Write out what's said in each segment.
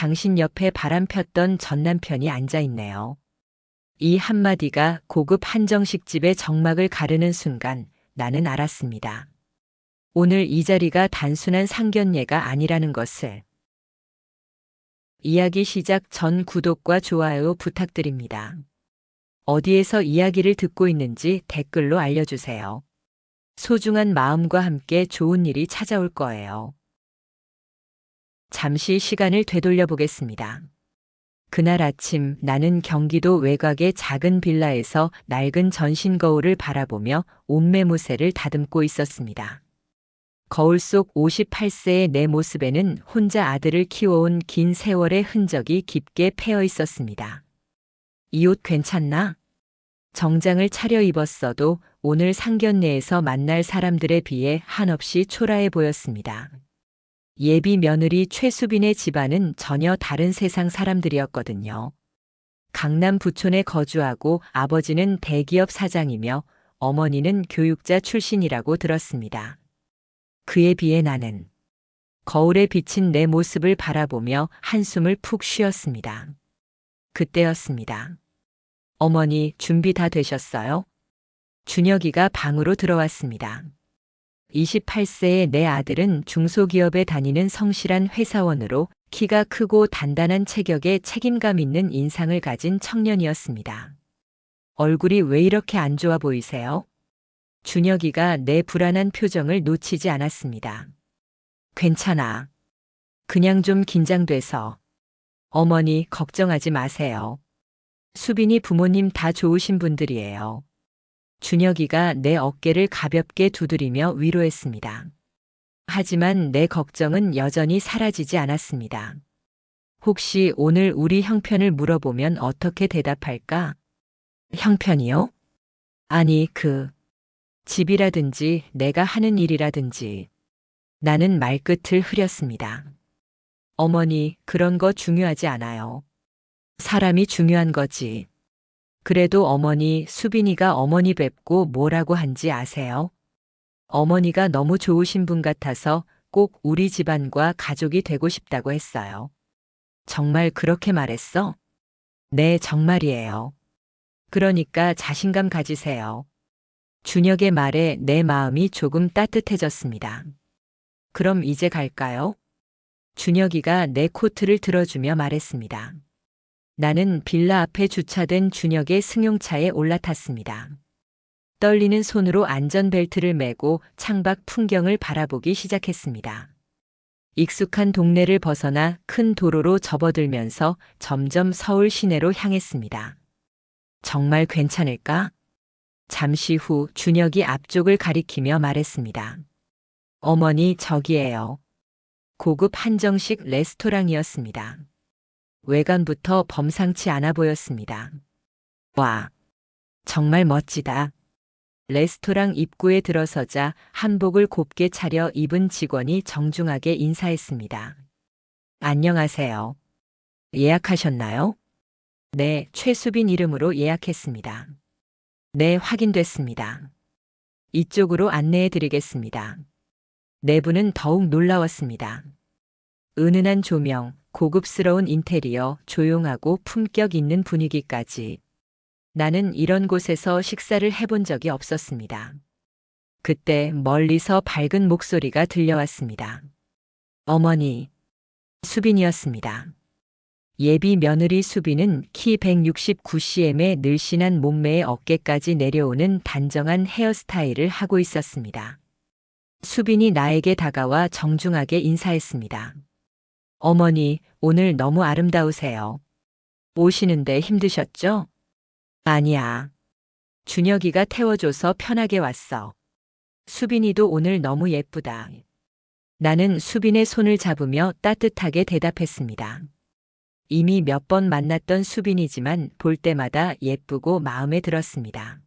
당신 옆에 바람 폈던 전 남편이 앉아 있네요. 이 한마디가 고급 한정식집의 정막을 가르는 순간 나는 알았습니다. 오늘 이 자리가 단순한 상견례가 아니라는 것을. 이야기 시작 전 구독과 좋아요 부탁드립니다. 어디에서 이야기를 듣고 있는지 댓글로 알려주세요. 소중한 마음과 함께 좋은 일이 찾아올 거예요. 잠시 시간을 되돌려 보겠습니다. 그날 아침 나는 경기도 외곽의 작은 빌라에서 낡은 전신 거울을 바라보며 옷매무새를 다듬고 있었습니다. 거울 속 58세의 내 모습에는 혼자 아들을 키워온 긴 세월의 흔적이 깊게 패여 있었습니다. 이 옷 괜찮나? 정장을 차려 입었어도 오늘 상견례에서 만날 사람들에 비해 한없이 초라해 보였습니다. 예비 며느리 최수빈의 집안은 전혀 다른 세상 사람들이었거든요. 강남 부촌에 거주하고 아버지는 대기업 사장이며 어머니는 교육자 출신이라고 들었습니다. 그에 비해 나는 거울에 비친 내 모습을 바라보며 한숨을 푹 쉬었습니다. 그때였습니다. 어머니, 준비 다 되셨어요? 준혁이가 방으로 들어왔습니다. 28세의 내 아들은 중소기업에 다니는 성실한 회사원으로 키가 크고 단단한 체격에 책임감 있는 인상을 가진 청년이었습니다. 얼굴이 왜 이렇게 안 좋아 보이세요? 준혁이가 내 불안한 표정을 놓치지 않았습니다. 괜찮아. 그냥 좀 긴장돼서. 어머니, 걱정하지 마세요. 수빈이 부모님 다 좋으신 분들이에요. 준혁이가 내 어깨를 가볍게 두드리며 위로했습니다. 하지만 내 걱정은 여전히 사라지지 않았습니다. 혹시 오늘 우리 형편을 물어보면 어떻게 대답할까? 형편이요? 아니, 집이라든지 내가 하는 일이라든지. 나는 말끝을 흐렸습니다. 어머니, 그런 거 중요하지 않아요. 사람이 중요한 거지. 그래도 어머니, 수빈이가 어머니 뵙고 뭐라고 한지 아세요? 어머니가 너무 좋으신 분 같아서 꼭 우리 집안과 가족이 되고 싶다고 했어요. 정말 그렇게 말했어? 네, 정말이에요. 그러니까 자신감 가지세요. 준혁의 말에 내 마음이 조금 따뜻해졌습니다. 그럼 이제 갈까요? 준혁이가 내 코트를 들어주며 말했습니다. 나는 빌라 앞에 주차된 준혁의 승용차에 올라탔습니다. 떨리는 손으로 안전벨트를 매고 창밖 풍경을 바라보기 시작했습니다. 익숙한 동네를 벗어나 큰 도로로 접어들면서 점점 서울 시내로 향했습니다. 정말 괜찮을까? 잠시 후 준혁이 앞쪽을 가리키며 말했습니다. 어머니, 저기예요. 고급 한정식 레스토랑이었습니다. 외관부터 범상치 않아 보였습니다. 와, 정말 멋지다. 레스토랑 입구에 들어서자 한복을 곱게 차려 입은 직원이 정중하게 인사했습니다. 안녕하세요. 예약하셨나요? 네, 최수빈 이름으로 예약했습니다. 네, 확인됐습니다. 이쪽으로 안내해 드리겠습니다. 내부는 더욱 놀라웠습니다. 은은한 조명, 고급스러운 인테리어, 조용하고 품격 있는 분위기까지. 나는 이런 곳에서 식사를 해본 적이 없었습니다. 그때 멀리서 밝은 목소리가 들려왔습니다. 어머니, 수빈이었습니다. 예비 며느리 수빈은 키 169cm의 늘씬한 몸매에 어깨까지 내려오는 단정한 헤어스타일을 하고 있었습니다. 수빈이 나에게 다가와 정중하게 인사했습니다. 어머니, 오늘 너무 아름다우세요. 오시는데 힘드셨죠? 아니야. 준혁이가 태워줘서 편하게 왔어. 수빈이도 오늘 너무 예쁘다. 나는 수빈의 손을 잡으며 따뜻하게 대답했습니다. 이미 몇 번 만났던 수빈이지만 볼 때마다 예쁘고 마음에 들었습니다.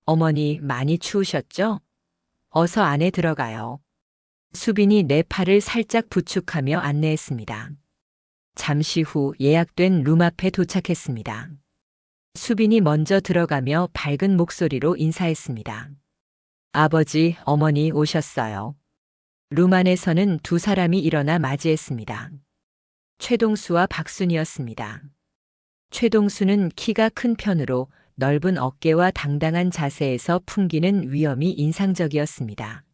어머니, 많이 추우셨죠? 어서 안에 들어가요. 수빈이 내 팔을 살짝 부축하며 안내했습니다. 잠시 후 예약된 룸 앞에 도착했습니다. 수빈이 먼저 들어가며 밝은 목소리로 인사했습니다. 아버지, 어머니 오셨어요. 룸 안에서는 두 사람이 일어나 맞이했습니다. 최동수와 박순이었습니다. 최동수는 키가 큰 편으로 넓은 어깨와 당당한 자세에서 풍기는 위엄이 인상적이었습니다.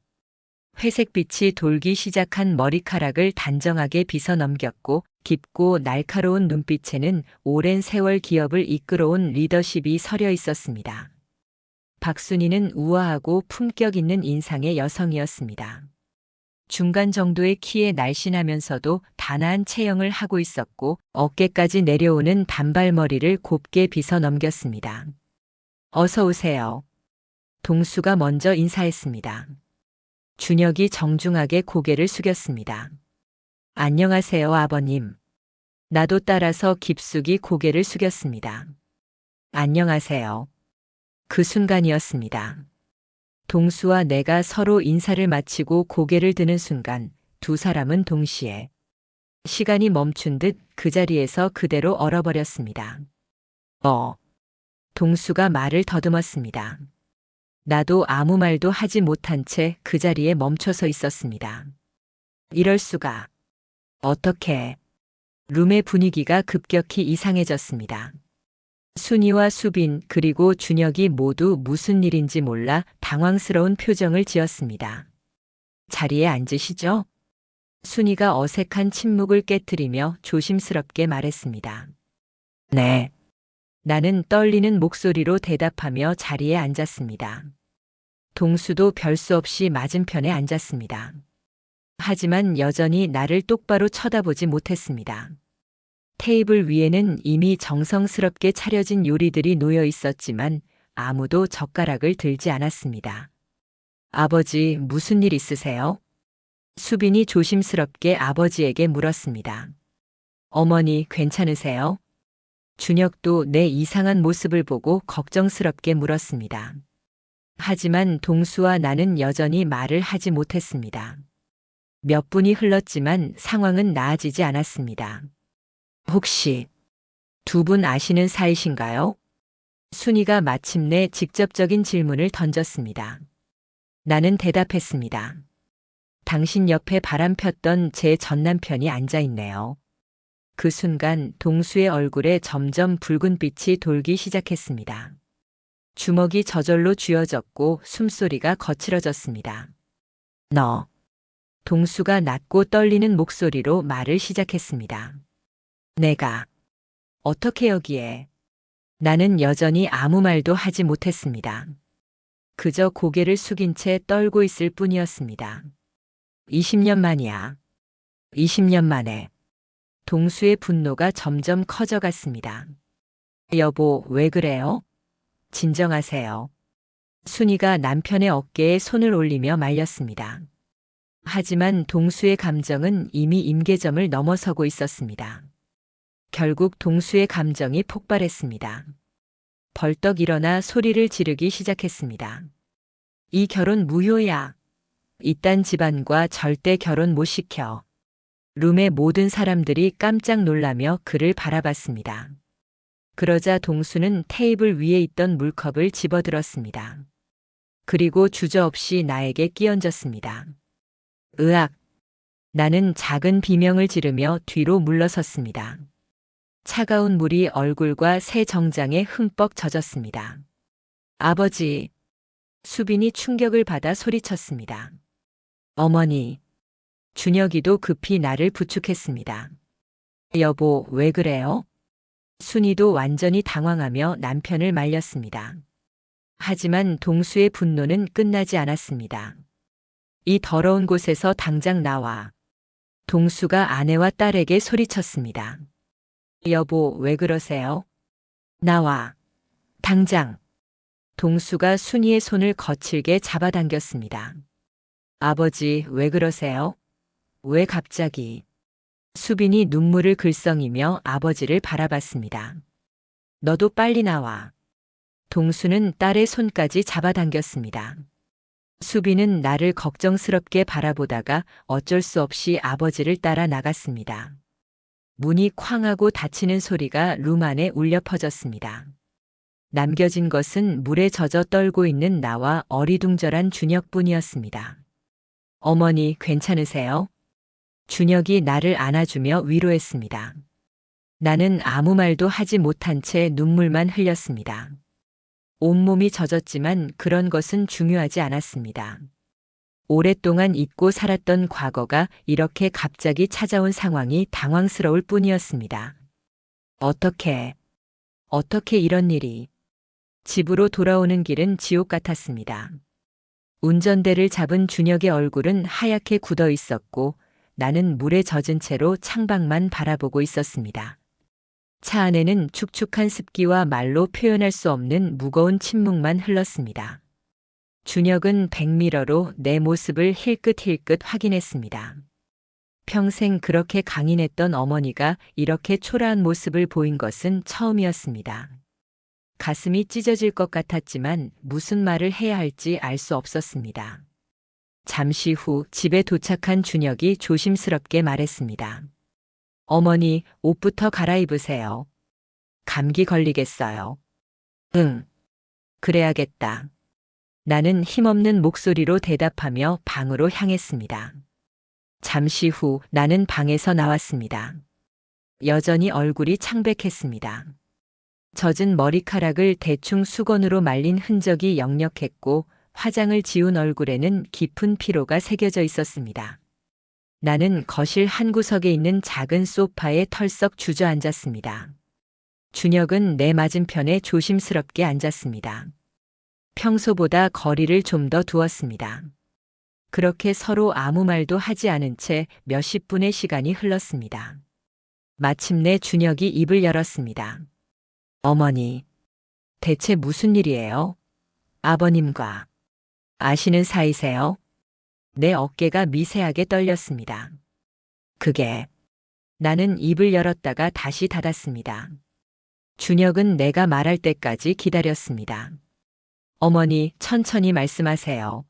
회색빛이 돌기 시작한 머리카락을 단정하게 빗어 넘겼고 깊고 날카로운 눈빛에는 오랜 세월 기업을 이끌어온 리더십이 서려 있었습니다. 박순이는 우아하고 품격 있는 인상의 여성이었습니다. 중간 정도의 키에 날씬하면서도 단아한 체형을 하고 있었고 어깨까지 내려오는 단발머리를 곱게 빗어 넘겼습니다. 어서 오세요. 동수가 먼저 인사했습니다. 준혁이 정중하게 고개를 숙였습니다. 안녕하세요, 아버님. 나도 따라서 깊숙이 고개를 숙였습니다. 안녕하세요. 그 순간이었습니다. 동수와 내가 서로 인사를 마치고 고개를 드는 순간 두 사람은 동시에 시간이 멈춘 듯 그 자리에서 그대로 얼어버렸습니다. 동수가 말을 더듬었습니다. 나도 아무 말도 하지 못한 채 그 자리에 멈춰서 있었습니다. 이럴 수가. 어떻게? 룸의 분위기가 급격히 이상해졌습니다. 순이와 수빈 그리고 준혁이 모두 무슨 일인지 몰라 당황스러운 표정을 지었습니다. 자리에 앉으시죠? 순이가 어색한 침묵을 깨트리며 조심스럽게 말했습니다. 네. 나는 떨리는 목소리로 대답하며 자리에 앉았습니다. 동수도 별수 없이 맞은편에 앉았습니다. 하지만 여전히 나를 똑바로 쳐다보지 못했습니다. 테이블 위에는 이미 정성스럽게 차려진 요리들이 놓여 있었지만 아무도 젓가락을 들지 않았습니다. 아버지, 무슨 일 있으세요? 수빈이 조심스럽게 아버지에게 물었습니다. 어머니, 괜찮으세요? 준혁도 내 이상한 모습을 보고 걱정스럽게 물었습니다. 하지만 동수와 나는 여전히 말을 하지 못했습니다. 몇 분이 흘렀지만 상황은 나아지지 않았습니다. 혹시 두 분 아시는 사이신가요? 순이가 마침내 직접적인 질문을 던졌습니다. 나는 대답했습니다. 당신 옆에 바람 폈던 제 전남편이 앉아 있네요. 그 순간 동수의 얼굴에 점점 붉은 빛이 돌기 시작했습니다. 주먹이 저절로 쥐어졌고 숨소리가 거칠어졌습니다. 너. 동수가 낮고 떨리는 목소리로 말을 시작했습니다. 내가. 어떻게 여기에? 나는 여전히 아무 말도 하지 못했습니다. 그저 고개를 숙인 채 떨고 있을 뿐이었습니다. 20년 만이야. 20년 만에. 동수의 분노가 점점 커져갔습니다. 여보, 왜 그래요? 진정하세요. 순이가 남편의 어깨에 손을 올리며 말렸습니다. 하지만 동수의 감정은 이미 임계점을 넘어서고 있었습니다. 결국 동수의 감정이 폭발했습니다. 벌떡 일어나 소리를 지르기 시작했습니다. 이 결혼 무효야. 이딴 집안과 절대 결혼 못 시켜. 룸의 모든 사람들이 깜짝 놀라며 그를 바라봤습니다. 그러자 동수는 테이블 위에 있던 물컵을 집어들었습니다. 그리고 주저없이 나에게 끼얹었습니다. 으악! 나는 작은 비명을 지르며 뒤로 물러섰습니다. 차가운 물이 얼굴과 새 정장에 흠뻑 젖었습니다. 아버지! 수빈이 충격을 받아 소리쳤습니다. 어머니! 준혁이도 급히 나를 부축했습니다. 여보, 왜 그래요? 순이도 완전히 당황하며 남편을 말렸습니다. 하지만 동수의 분노는 끝나지 않았습니다. 이 더러운 곳에서 당장 나와. 동수가 아내와 딸에게 소리쳤습니다. 여보, 왜 그러세요? 나와. 당장. 동수가 순이의 손을 거칠게 잡아당겼습니다. 아버지, 왜 그러세요? 왜 갑자기? 수빈이 눈물을 글썽이며 아버지를 바라봤습니다. 너도 빨리 나와. 동수는 딸의 손까지 잡아당겼습니다. 수빈은 나를 걱정스럽게 바라보다가 어쩔 수 없이 아버지를 따라 나갔습니다. 문이 쾅 하고 닫히는 소리가 룸 안에 울려 퍼졌습니다. 남겨진 것은 물에 젖어 떨고 있는 나와 어리둥절한 준혁뿐이었습니다. 어머니, 괜찮으세요? 준혁이 나를 안아주며 위로했습니다. 나는 아무 말도 하지 못한 채 눈물만 흘렸습니다. 온몸이 젖었지만 그런 것은 중요하지 않았습니다. 오랫동안 잊고 살았던 과거가 이렇게 갑자기 찾아온 상황이 당황스러울 뿐이었습니다. 어떻게 이런 일이. 집으로 돌아오는 길은 지옥 같았습니다. 운전대를 잡은 준혁의 얼굴은 하얗게 굳어 있었고 나는 물에 젖은 채로 창밖만 바라보고 있었습니다. 차 안에는 축축한 습기와 말로 표현할 수 없는 무거운 침묵만 흘렀습니다. 준혁은 백미러로 내 모습을 힐끗힐끗 확인했습니다. 평생 그렇게 강인했던 어머니가 이렇게 초라한 모습을 보인 것은 처음이었습니다. 가슴이 찢어질 것 같았지만 무슨 말을 해야 할지 알 수 없었습니다. 잠시 후 집에 도착한 준혁이 조심스럽게 말했습니다. 어머니, 옷부터 갈아입으세요. 감기 걸리겠어요. 응, 그래야겠다. 나는 힘없는 목소리로 대답하며 방으로 향했습니다. 잠시 후 나는 방에서 나왔습니다. 여전히 얼굴이 창백했습니다. 젖은 머리카락을 대충 수건으로 말린 흔적이 역력했고 화장을 지운 얼굴에는 깊은 피로가 새겨져 있었습니다. 나는 거실 한 구석에 있는 작은 소파에 털썩 주저앉았습니다. 준혁은 내 맞은편에 조심스럽게 앉았습니다. 평소보다 거리를 좀 더 두었습니다. 그렇게 서로 아무 말도 하지 않은 채 몇십 분의 시간이 흘렀습니다. 마침내 준혁이 입을 열었습니다. 어머니, 대체 무슨 일이에요? 아버님과 아시는 사이세요? 내 어깨가 미세하게 떨렸습니다. 나는 입을 열었다가 다시 닫았습니다. 준혁은 내가 말할 때까지 기다렸습니다. 어머니, 천천히 말씀하세요.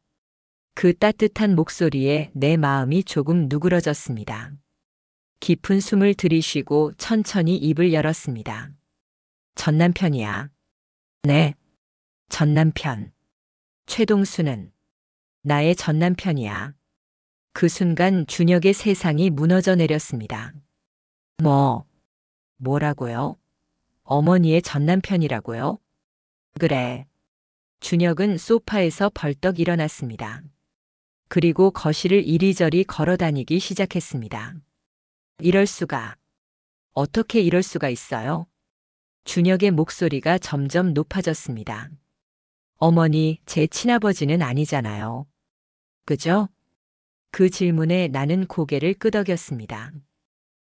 그 따뜻한 목소리에 내 마음이 조금 누그러졌습니다. 깊은 숨을 들이쉬고 천천히 입을 열었습니다. 전 남편이야. 네, 전 남편. 최동수는 나의 전 남편이야. 그 순간 준혁의 세상이 무너져 내렸습니다. 뭐라고요? 어머니의 전 남편이라고요? 그래. 준혁은 소파에서 벌떡 일어났습니다. 그리고 거실을 이리저리 걸어 다니기 시작했습니다. 이럴 수가. 어떻게 이럴 수가 있어요? 준혁의 목소리가 점점 높아졌습니다. 어머니, 제 친아버지는 아니잖아요. 그죠? 그 질문에 나는 고개를 끄덕였습니다.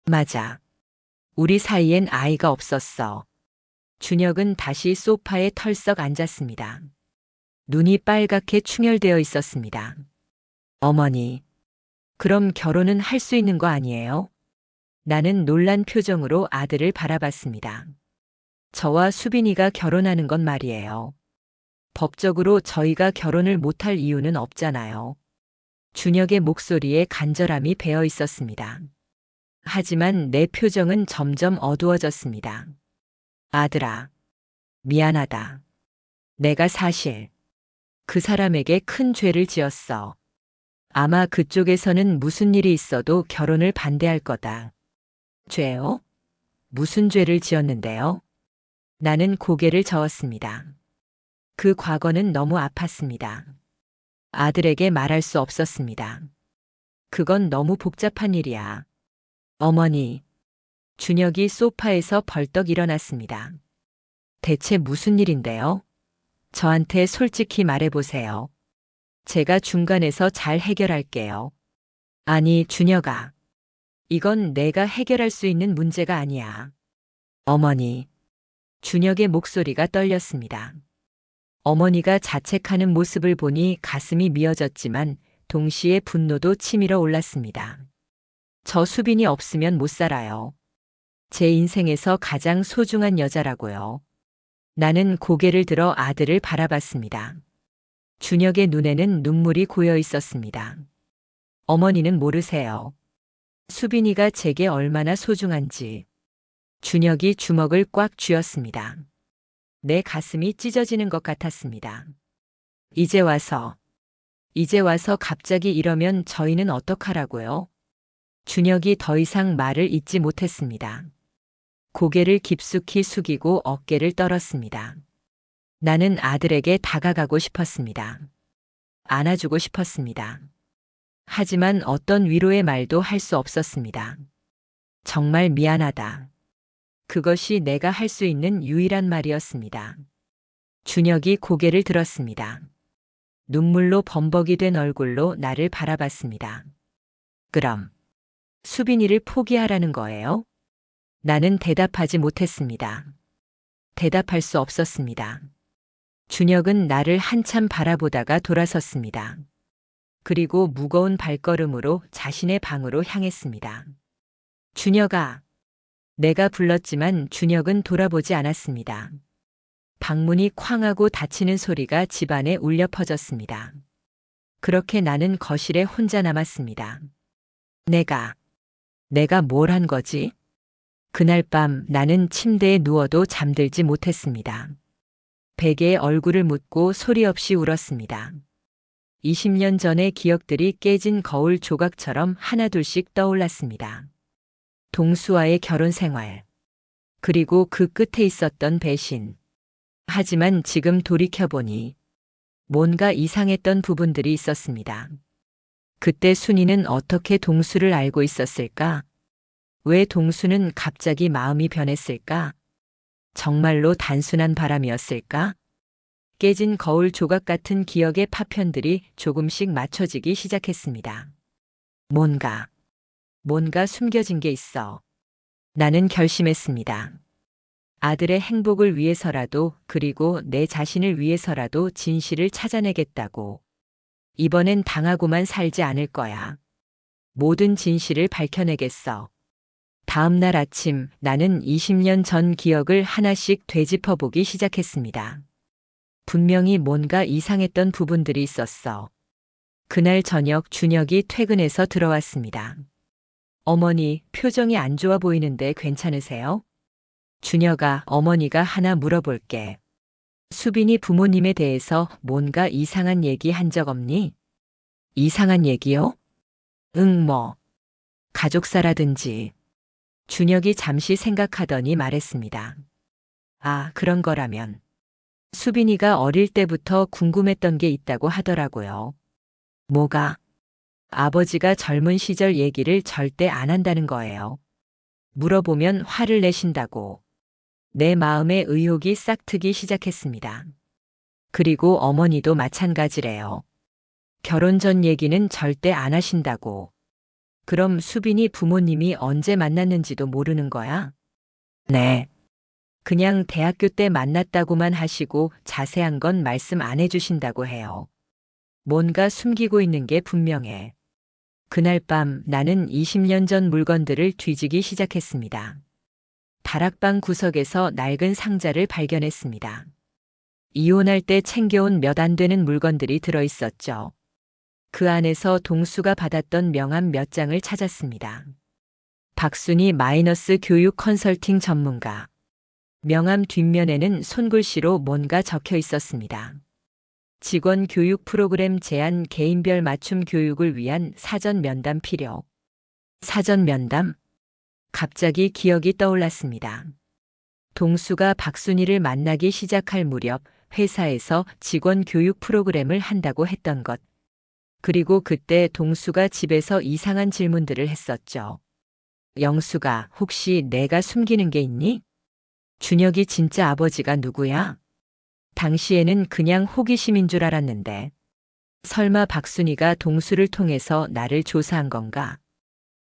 맞아. 우리 사이엔 아이가 없었어. 준혁은 다시 소파에 털썩 앉았습니다. 눈이 빨갛게 충혈되어 있었습니다. 어머니, 그럼 결혼은 할 수 있는 거 아니에요? 나는 놀란 표정으로 아들을 바라봤습니다. 저와 수빈이가 결혼하는 건 말이에요. 법적으로 저희가 결혼을 못할 이유는 없잖아요. 준혁의 목소리에 간절함이 배어 있었습니다. 하지만 내 표정은 점점 어두워졌습니다. 아들아, 미안하다. 내가 사실 그 사람에게 큰 죄를 지었어. 아마 그쪽에서는 무슨 일이 있어도 결혼을 반대할 거다. 죄요? 무슨 죄를 지었는데요? 나는 고개를 저었습니다. 그 과거는 너무 아팠습니다. 아들에게 말할 수 없었습니다. 그건 너무 복잡한 일이야. 어머니, 준혁이 소파에서 벌떡 일어났습니다. 대체 무슨 일인데요? 저한테 솔직히 말해보세요. 제가 중간에서 잘 해결할게요. 아니, 준혁아. 이건 내가 해결할 수 있는 문제가 아니야. 어머니. 준혁의 목소리가 떨렸습니다. 어머니가 자책하는 모습을 보니 가슴이 미어졌지만 동시에 분노도 치밀어 올랐습니다. 저 수빈이 없으면 못 살아요. 제 인생에서 가장 소중한 여자라고요. 나는 고개를 들어 아들을 바라봤습니다. 준혁의 눈에는 눈물이 고여 있었습니다. 어머니는 모르세요. 수빈이가 제게 얼마나 소중한지. 준혁이 주먹을 꽉 쥐었습니다. 내 가슴이 찢어지는 것 같았습니다. 이제 와서 갑자기 이러면 저희는 어떡하라고요? 준혁이 더 이상 말을 잇지 못했습니다. 고개를 깊숙이 숙이고 어깨를 떨었습니다. 나는 아들에게 다가가고 싶었습니다. 안아주고 싶었습니다. 하지만 어떤 위로의 말도 할 수 없었습니다. 정말 미안하다. 그것이 내가 할 수 있는 유일한 말이었습니다. 준혁이 고개를 들었습니다. 눈물로 범벅이 된 얼굴로 나를 바라봤습니다. 그럼 수빈이를 포기하라는 거예요? 나는 대답하지 못했습니다. 대답할 수 없었습니다. 준혁은 나를 한참 바라보다가 돌아섰습니다. 그리고 무거운 발걸음으로 자신의 방으로 향했습니다. 준혁아. 내가 불렀지만 준혁은 돌아보지 않았습니다. 방문이 쾅 하고 닫히는 소리가 집안에 울려 퍼졌습니다. 그렇게 나는 거실에 혼자 남았습니다. 내가 뭘 한 거지? 그날 밤 나는 침대에 누워도 잠들지 못했습니다. 베개에 얼굴을 묻고 소리 없이 울었습니다. 20년 전의 기억들이 깨진 거울 조각처럼 하나둘씩 떠올랐습니다. 동수와의 결혼 생활. 그리고 그 끝에 있었던 배신. 하지만 지금 돌이켜보니 뭔가 이상했던 부분들이 있었습니다. 그때 순이는 어떻게 동수를 알고 있었을까? 왜 동수는 갑자기 마음이 변했을까? 정말로 단순한 바람이었을까? 깨진 거울 조각 같은 기억의 파편들이 조금씩 맞춰지기 시작했습니다. 뭔가 숨겨진 게 있어. 나는 결심했습니다. 아들의 행복을 위해서라도, 그리고 내 자신을 위해서라도 진실을 찾아내겠다고. 이번엔 당하고만 살지 않을 거야. 모든 진실을 밝혀내겠어. 다음 날 아침 나는 20년 전 기억을 하나씩 되짚어보기 시작했습니다. 분명히 뭔가 이상했던 부분들이 있었어. 그날 저녁 준혁이 퇴근해서 들어왔습니다. 어머니, 표정이 안 좋아 보이는데 괜찮으세요? 준혁아, 어머니가 하나 물어볼게. 수빈이 부모님에 대해서 뭔가 이상한 얘기 한 적 없니? 이상한 얘기요? 응, 가족사라든지. 준혁이 잠시 생각하더니 말했습니다. 아, 그런 거라면. 수빈이가 어릴 때부터 궁금했던 게 있다고 하더라고요. 뭐가? 아버지가 젊은 시절 얘기를 절대 안 한다는 거예요. 물어보면 화를 내신다고. 내 마음에 의혹이 싹트기 시작했습니다. 그리고 어머니도 마찬가지래요. 결혼 전 얘기는 절대 안 하신다고. 그럼 수빈이 부모님이 언제 만났는지도 모르는 거야? 네. 그냥 대학교 때 만났다고만 하시고 자세한 건 말씀 안 해주신다고 해요. 뭔가 숨기고 있는 게 분명해. 그날 밤 나는 20년 전 물건들을 뒤지기 시작했습니다. 다락방 구석에서 낡은 상자를 발견했습니다. 이혼할 때 챙겨온 몇 안 되는 물건들이 들어있었죠. 그 안에서 동수가 받았던 명함 몇 장을 찾았습니다. 박순희 마이너스 교육 컨설팅 전문가. 명함 뒷면에는 손글씨로 뭔가 적혀 있었습니다. 직원 교육 프로그램 제안 개인별 맞춤 교육을 위한 사전 면담 필요. 사전 면담? 갑자기 기억이 떠올랐습니다. 동수가 박순희를 만나기 시작할 무렵 회사에서 직원 교육 프로그램을 한다고 했던 것. 그리고 그때 동수가 집에서 이상한 질문들을 했었죠. 영수가, 혹시 내가 숨기는 게 있니? 준혁이 진짜 아버지가 누구야? 당시에는 그냥 호기심인 줄 알았는데. 설마 박순희가 동수를 통해서 나를 조사한 건가?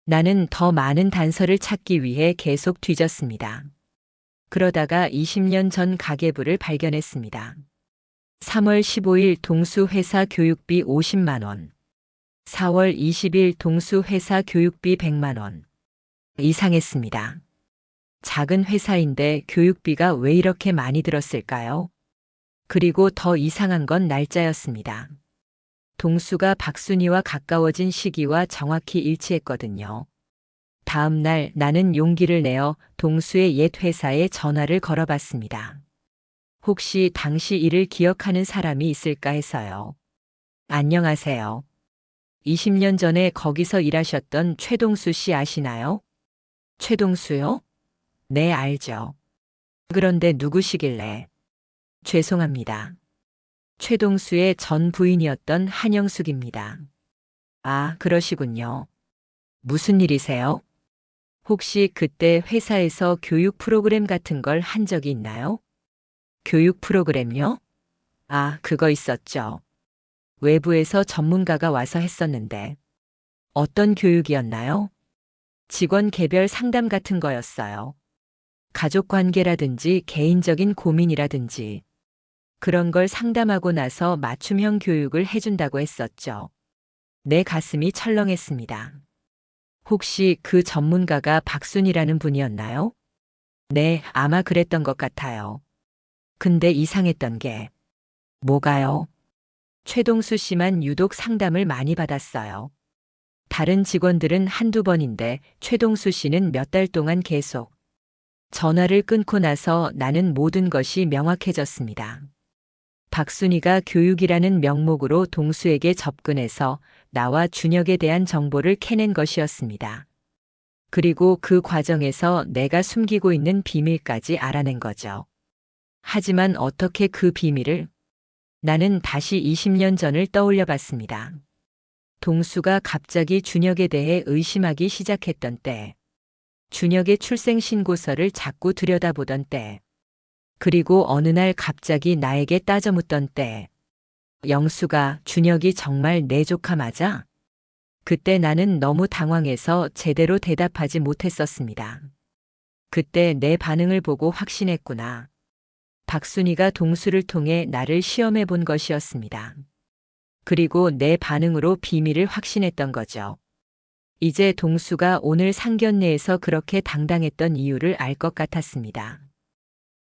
나는 더 많은 단서를 찾기 위해 계속 뒤졌습니다. 그러다가 20년 전 가계부를 발견했습니다. 3월 15일 동수 회사 교육비 50만 원. 4월 20일 동수 회사 교육비 100만 원. 이상했습니다. 작은 회사인데 교육비가 왜 이렇게 많이 들었을까요? 그리고 더 이상한 건 날짜였습니다. 동수가 박순희와 가까워진 시기와 정확히 일치했거든요. 다음 날 나는 용기를 내어 동수의 옛 회사에 전화를 걸어봤습니다. 혹시 당시 일을 기억하는 사람이 있을까 해서요. 안녕하세요. 20년 전에 거기서 일하셨던 최동수 씨 아시나요? 최동수요? 네, 알죠. 그런데 누구시길래? 죄송합니다. 최동수의 전 부인이었던 한영숙입니다. 아, 그러시군요. 무슨 일이세요? 혹시 그때 회사에서 교육 프로그램 같은 걸 한 적이 있나요? 교육 프로그램요? 아, 그거 있었죠. 외부에서 전문가가 와서 했었는데. 어떤 교육이었나요? 직원 개별 상담 같은 거였어요. 가족 관계라든지 개인적인 고민이라든지 그런 걸 상담하고 나서 맞춤형 교육을 해준다고 했었죠. 내 가슴이 철렁했습니다. 혹시 그 전문가가 박순이라는 분이었나요? 네, 아마 그랬던 것 같아요. 근데 이상했던 게 뭐가요? 최동수 씨만 유독 상담을 많이 받았어요. 다른 직원들은 한두 번인데 최동수 씨는 몇 달 동안 계속. 전화를 끊고 나서 나는 모든 것이 명확해졌습니다. 박순이가 교육이라는 명목으로 동수에게 접근해서 나와 준혁에 대한 정보를 캐낸 것이었습니다. 그리고 그 과정에서 내가 숨기고 있는 비밀까지 알아낸 거죠. 하지만 어떻게 그 비밀을? 나는 다시 20년 전을 떠올려 봤습니다. 동수가 갑자기 준혁에 대해 의심하기 시작했던 때, 준혁의 출생신고서를 자꾸 들여다보던 때, 그리고 어느 날 갑자기 나에게 따져 묻던 때, 영수가 준혁이 정말 내 조카 맞아? 그때 나는 너무 당황해서 제대로 대답하지 못했었습니다. 그때 내 반응을 보고 확신했구나. 박순이가 동수를 통해 나를 시험해 본 것이었습니다. 그리고 내 반응으로 비밀을 확신했던 거죠. 이제 동수가 오늘 상견례에서 그렇게 당당했던 이유를 알 것 같았습니다.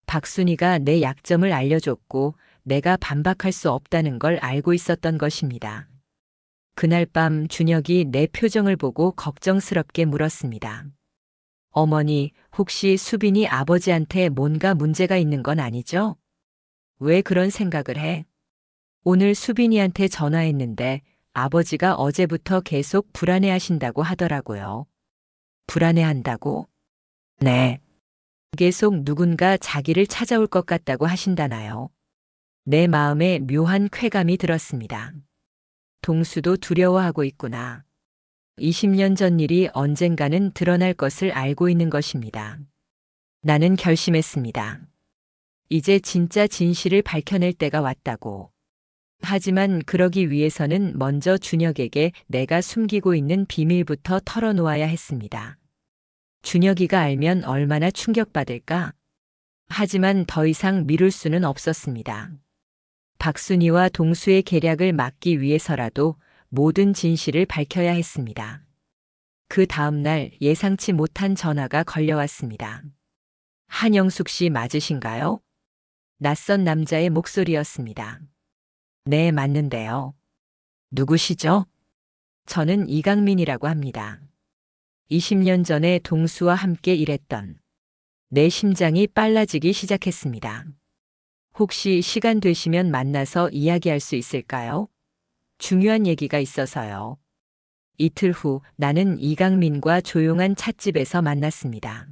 박순이가 내 약점을 알려줬고 내가 반박할 수 없다는 걸 알고 있었던 것입니다. 그날 밤 준혁이 내 표정을 보고 걱정스럽게 물었습니다. 어머니, 혹시 수빈이 아버지한테 뭔가 문제가 있는 건 아니죠? 왜 그런 생각을 해? 오늘 수빈이한테 전화했는데 아버지가 어제부터 계속 불안해하신다고 하더라고요. 불안해한다고? 네. 계속 누군가 자기를 찾아올 것 같다고 하신다나요? 내 마음에 묘한 쾌감이 들었습니다. 동수도 두려워하고 있구나. 20년 전 일이 언젠가는 드러날 것을 알고 있는 것입니다. 나는 결심했습니다. 이제 진짜 진실을 밝혀낼 때가 왔다고. 하지만 그러기 위해서는 먼저 준혁에게 내가 숨기고 있는 비밀부터 털어놓아야 했습니다. 준혁이가 알면 얼마나 충격받을까? 하지만 더 이상 미룰 수는 없었습니다. 박순이와 동수의 계략을 막기 위해서라도 모든 진실을 밝혀야 했습니다. 그 다음 날 예상치 못한 전화가 걸려왔습니다. 한영숙 씨 맞으신가요? 낯선 남자의 목소리였습니다. 네, 맞는데요. 누구시죠? 저는 이강민이라고 합니다. 20년 전에 동수와 함께 일했던. 내 심장이 빨라지기 시작했습니다. 혹시 시간 되시면 만나서 이야기할 수 있을까요? 중요한 얘기가 있어서요. 이틀 후 나는 이강민과 조용한 찻집에서 만났습니다.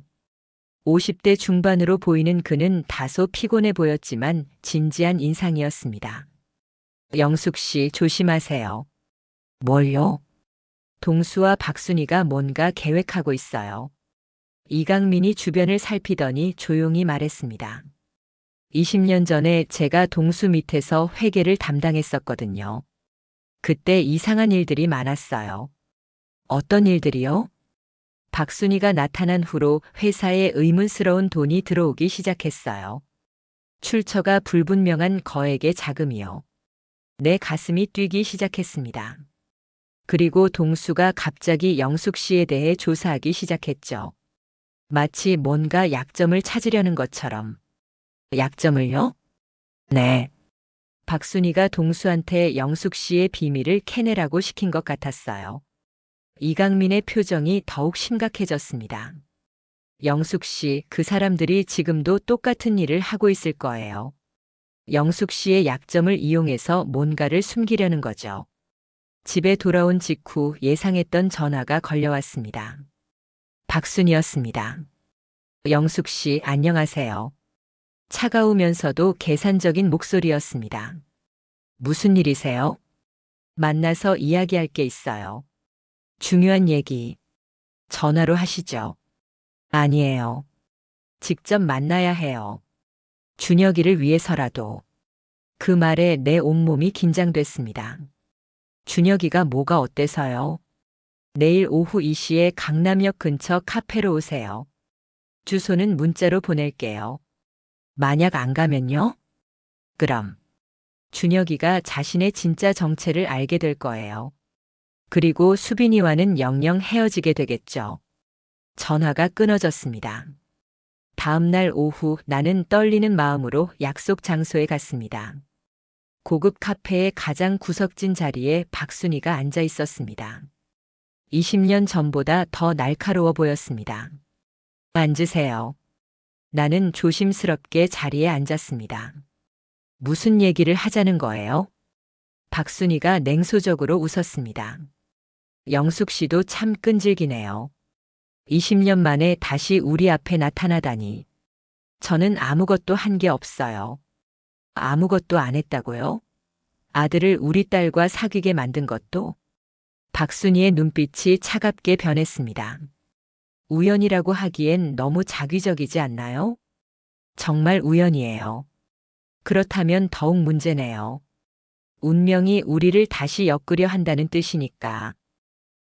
50대 중반으로 보이는 그는 다소 피곤해 보였지만 진지한 인상이었습니다. 영숙 씨 조심하세요. 뭘요? 동수와 박순이가 뭔가 계획하고 있어요. 이강민이 주변을 살피더니 조용히 말했습니다. 20년 전에 제가 동수 밑에서 회계를 담당했었거든요. 그때 이상한 일들이 많았어요. 어떤 일들이요? 박순이가 나타난 후로 회사에 의문스러운 돈이 들어오기 시작했어요. 출처가 불분명한 거액의 자금이요. 내 가슴이 뛰기 시작했습니다. 그리고 동수가 갑자기 영숙 씨에 대해 조사하기 시작했죠. 마치 뭔가 약점을 찾으려는 것처럼. 약점을요? 네. 박순이가 동수한테 영숙 씨의 비밀을 캐내라고 시킨 것 같았어요. 이강민의 표정이 더욱 심각해졌습니다. 영숙 씨, 그 사람들이 지금도 똑같은 일을 하고 있을 거예요. 영숙 씨의 약점을 이용해서 뭔가를 숨기려는 거죠. 집에 돌아온 직후 예상했던 전화가 걸려왔습니다. 박순이었습니다. 영숙 씨, 안녕하세요. 차가우면서도 계산적인 목소리였습니다. 무슨 일이세요? 만나서 이야기할 게 있어요. 중요한 얘기. 전화로 하시죠. 아니에요. 직접 만나야 해요. 준혁이를 위해서라도. 그 말에 내 온몸이 긴장됐습니다. 준혁이가 뭐가 어때서요? 내일 오후 2시에 강남역 근처 카페로 오세요. 주소는 문자로 보낼게요. 만약 안 가면요? 그럼 준혁이가 자신의 진짜 정체를 알게 될 거예요. 그리고 수빈이와는 영영 헤어지게 되겠죠. 전화가 끊어졌습니다. 다음 날 오후 나는 떨리는 마음으로 약속 장소에 갔습니다. 고급 카페의 가장 구석진 자리에 박순이가 앉아 있었습니다. 20년 전보다 더 날카로워 보였습니다. 앉으세요. 나는 조심스럽게 자리에 앉았습니다. 무슨 얘기를 하자는 거예요? 박순이가 냉소적으로 웃었습니다. 영숙 씨도 참 끈질기네요. 20년 만에 다시 우리 앞에 나타나다니. 저는 아무것도 한 게 없어요. 아무것도 안 했다고요? 아들을 우리 딸과 사귀게 만든 것도? 박순이의 눈빛이 차갑게 변했습니다. 우연이라고 하기엔 너무 자기적이지 않나요? 정말 우연이에요. 그렇다면 더욱 문제네요. 운명이 우리를 다시 엮으려 한다는 뜻이니까.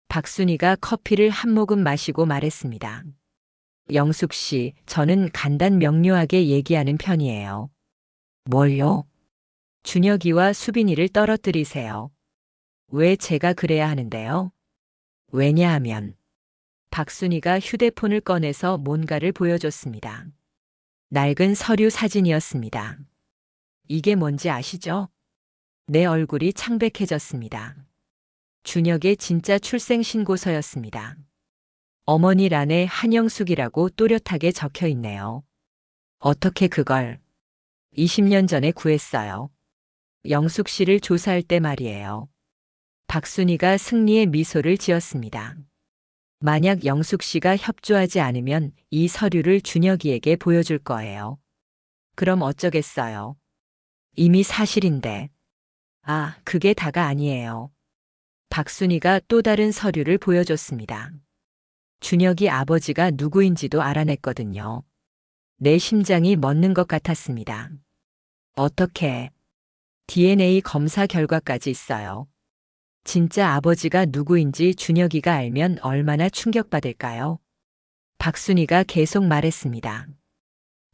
박순이가 커피를 한 모금 마시고 말했습니다. 영숙 씨, 저는 간단 명료하게 얘기하는 편이에요. 뭘요? 준혁이와 수빈이를 떨어뜨리세요. 왜 제가 그래야 하는데요? 왜냐하면 박순이가 휴대폰을 꺼내서 뭔가를 보여줬습니다. 낡은 서류 사진이었습니다. 이게 뭔지 아시죠? 내 얼굴이 창백해졌습니다. 준혁의 진짜 출생신고서였습니다. 어머니란에 한영숙이라고 또렷하게 적혀 있네요. 어떻게 그걸 20년 전에 구했어요. 영숙 씨를 조사할 때 말이에요. 박순이가 승리의 미소를 지었습니다. 만약 영숙 씨가 협조하지 않으면 이 서류를 준혁이에게 보여줄 거예요. 그럼 어쩌겠어요. 이미 사실인데. 아, 그게 다가 아니에요. 박순이가 또 다른 서류를 보여줬습니다. 준혁이 아버지가 누구인지도 알아냈거든요. 내 심장이 멎는 것 같았습니다. 어떻게? DNA 검사 결과까지 있어요. 진짜 아버지가 누구인지 준혁이가 알면 얼마나 충격받을까요? 박순이가 계속 말했습니다.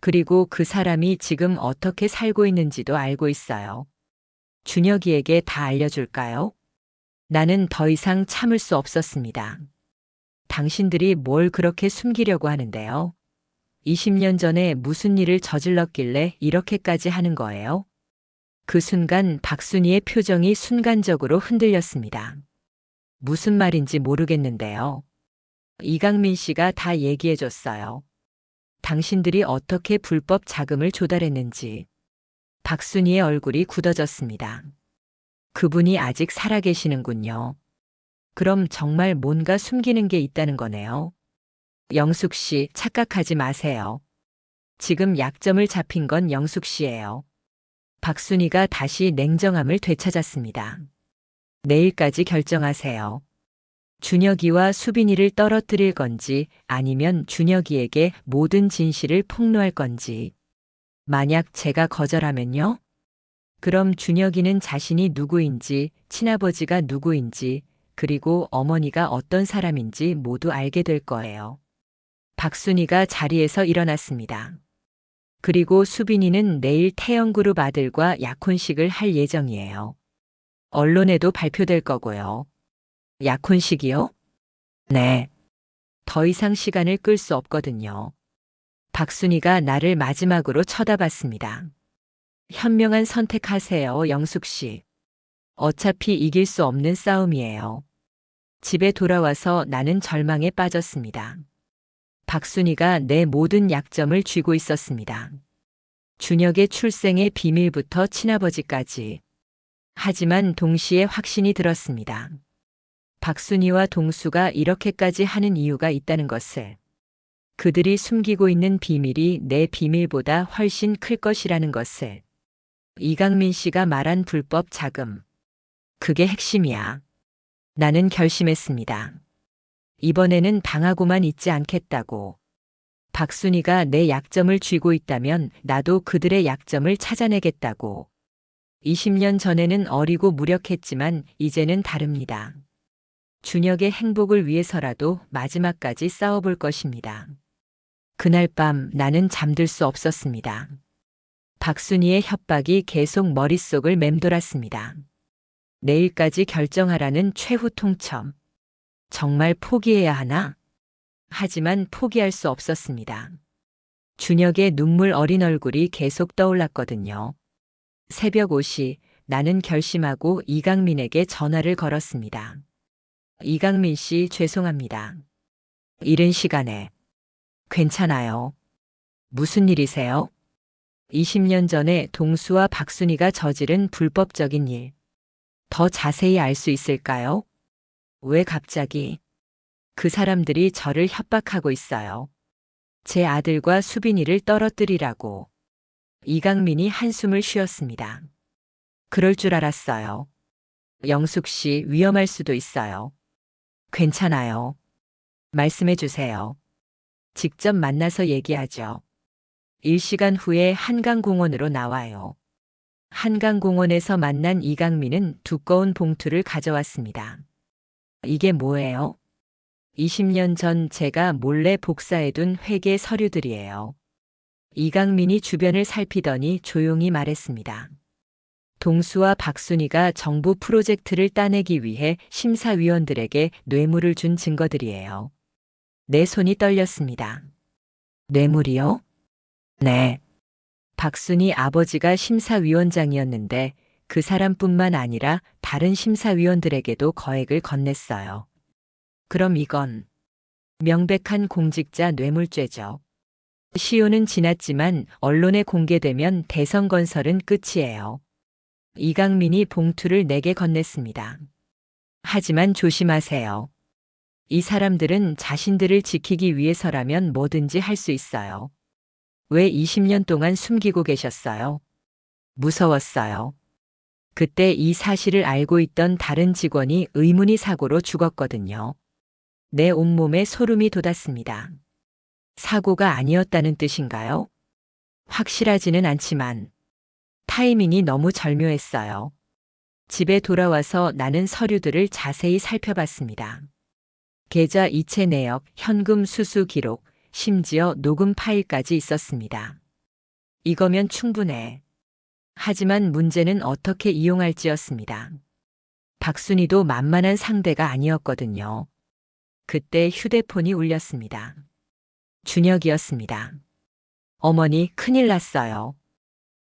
그리고 그 사람이 지금 어떻게 살고 있는지도 알고 있어요. 준혁이에게 다 알려줄까요? 나는 더 이상 참을 수 없었습니다. 당신들이 뭘 그렇게 숨기려고 하는데요? 20년 전에 무슨 일을 저질렀길래 이렇게까지 하는 거예요? 그 순간 박순이의 표정이 순간적으로 흔들렸습니다. 무슨 말인지 모르겠는데요. 이강민 씨가 다 얘기해 줬어요. 당신들이 어떻게 불법 자금을 조달했는지. 박순이의 얼굴이 굳어졌습니다. 그분이 아직 살아계시는군요. 그럼 정말 뭔가 숨기는 게 있다는 거네요. 영숙 씨, 착각하지 마세요. 지금 약점을 잡힌 건 영숙 씨예요. 박순이가 다시 냉정함을 되찾았습니다. 내일까지 결정하세요. 준혁이와 수빈이를 떨어뜨릴 건지 아니면 준혁이에게 모든 진실을 폭로할 건지. 만약 제가 거절하면요? 그럼 준혁이는 자신이 누구인지, 친아버지가 누구인지, 그리고 어머니가 어떤 사람인지 모두 알게 될 거예요. 박순이가 자리에서 일어났습니다. 그리고 수빈이는 내일 태영그룹 아들과 약혼식을 할 예정이에요. 언론에도 발표될 거고요. 약혼식이요? 네. 더 이상 시간을 끌 수 없거든요. 박순이가 나를 마지막으로 쳐다봤습니다. 현명한 선택하세요, 영숙 씨. 어차피 이길 수 없는 싸움이에요. 집에 돌아와서 나는 절망에 빠졌습니다. 박순이가 내 모든 약점을 쥐고 있었습니다. 준혁의 출생의 비밀부터 친아버지까지. 하지만 동시에 확신이 들었습니다. 박순이와 동수가 이렇게까지 하는 이유가 있다는 것을. 그들이 숨기고 있는 비밀이 내 비밀보다 훨씬 클 것이라는 것을. 이강민 씨가 말한 불법 자금. 그게 핵심이야. 나는 결심했습니다. 이번에는 당하고만 있지 않겠다고. 박순이가 내 약점을 쥐고 있다면 나도 그들의 약점을 찾아내겠다고. 20년 전에는 어리고 무력했지만 이제는 다릅니다. 준혁의 행복을 위해서라도 마지막까지 싸워볼 것입니다. 그날 밤 나는 잠들 수 없었습니다. 박순이의 협박이 계속 머릿속을 맴돌았습니다. 내일까지 결정하라는 최후 통첩. 정말 포기해야 하나? 하지만 포기할 수 없었습니다. 준혁의 눈물 어린 얼굴이 계속 떠올랐거든요. 새벽 5시 나는 결심하고 이강민에게 전화를 걸었습니다. 이강민 씨 죄송합니다. 이른 시간에. 괜찮아요. 무슨 일이세요? 20년 전에 동수와 박순이가 저지른 불법적인 일. 더 자세히 알 수 있을까요? 왜 갑자기? 그 사람들이 저를 협박하고 있어요. 제 아들과 수빈이를 떨어뜨리라고. 이강민이 한숨을 쉬었습니다. 그럴 줄 알았어요. 영숙 씨 위험할 수도 있어요. 괜찮아요. 말씀해 주세요. 직접 만나서 얘기하죠. 1시간 후에 한강공원으로 나와요. 한강공원에서 만난 이강민은 두꺼운 봉투를 가져왔습니다. 이게 뭐예요? 20년 전 제가 몰래 복사해둔 회계 서류들이에요. 이강민이 주변을 살피더니 조용히 말했습니다. 동수와 박순이가 정부 프로젝트를 따내기 위해 심사위원들에게 뇌물을 준 증거들이에요. 내 손이 떨렸습니다. 뇌물이요? 네. 박순이 아버지가 심사위원장이었는데 그 사람뿐만 아니라 다른 심사위원들에게도 거액을 건넸어요. 그럼 이건 명백한 공직자 뇌물죄죠. 시효는 지났지만 언론에 공개되면 대성건설은 끝이에요. 이강민이 봉투를 내게 건넸습니다. 하지만 조심하세요. 이 사람들은 자신들을 지키기 위해서라면 뭐든지 할 수 있어요. 왜 20년 동안 숨기고 계셨어요? 무서웠어요. 그때 이 사실을 알고 있던 다른 직원이 의문의 사고로 죽었거든요. 내 온몸에 소름이 돋았습니다. 사고가 아니었다는 뜻인가요? 확실하지는 않지만 타이밍이 너무 절묘했어요. 집에 돌아와서 나는 서류들을 자세히 살펴봤습니다. 계좌 이체 내역, 현금 수수 기록, 심지어 녹음 파일까지 있었습니다. 이거면 충분해. 하지만 문제는 어떻게 이용할지였습니다. 박순이도 만만한 상대가 아니었거든요. 그때 휴대폰이 울렸습니다. 준혁이었습니다. 어머니, 큰일 났어요.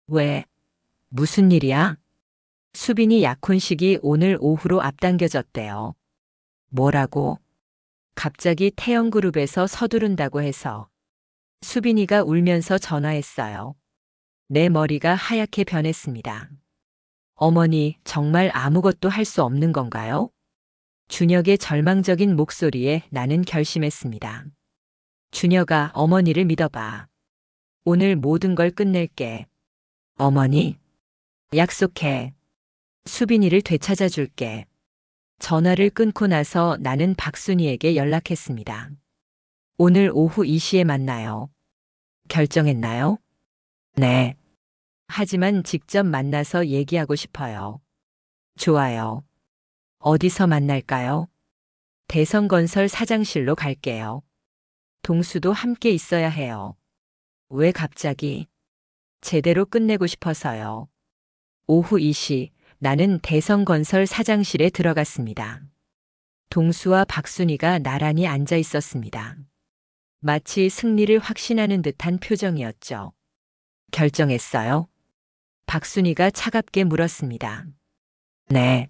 왜? 무슨 일이야? 수빈이 약혼식이 오늘 오후로 앞당겨졌대요. 뭐라고? 갑자기 태영그룹에서 서두른다고 해서. 수빈이가 울면서 전화했어요. 내 머리가 하얗게 변했습니다. 어머니, 정말 아무것도 할 수 없는 건가요? 준혁의 절망적인 목소리에 나는 결심했습니다. 준혁아, 어머니를 믿어봐. 오늘 모든 걸 끝낼게. 어머니? 약속해. 수빈이를 되찾아 줄게. 전화를 끊고 나서 나는 박순이에게 연락했습니다. 오늘 오후 2시에 만나요. 결정했나요? 네. 하지만 직접 만나서 얘기하고 싶어요. 좋아요. 어디서 만날까요? 대성건설 사장실로 갈게요. 동수도 함께 있어야 해요. 왜 갑자기? 제대로 끝내고 싶어서요. 오후 2시 나는 대성건설 사장실에 들어갔습니다. 동수와 박순이가 나란히 앉아 있었습니다. 마치 승리를 확신하는 듯한 표정이었죠. 결정했어요? 박순이가 차갑게 물었습니다. 네.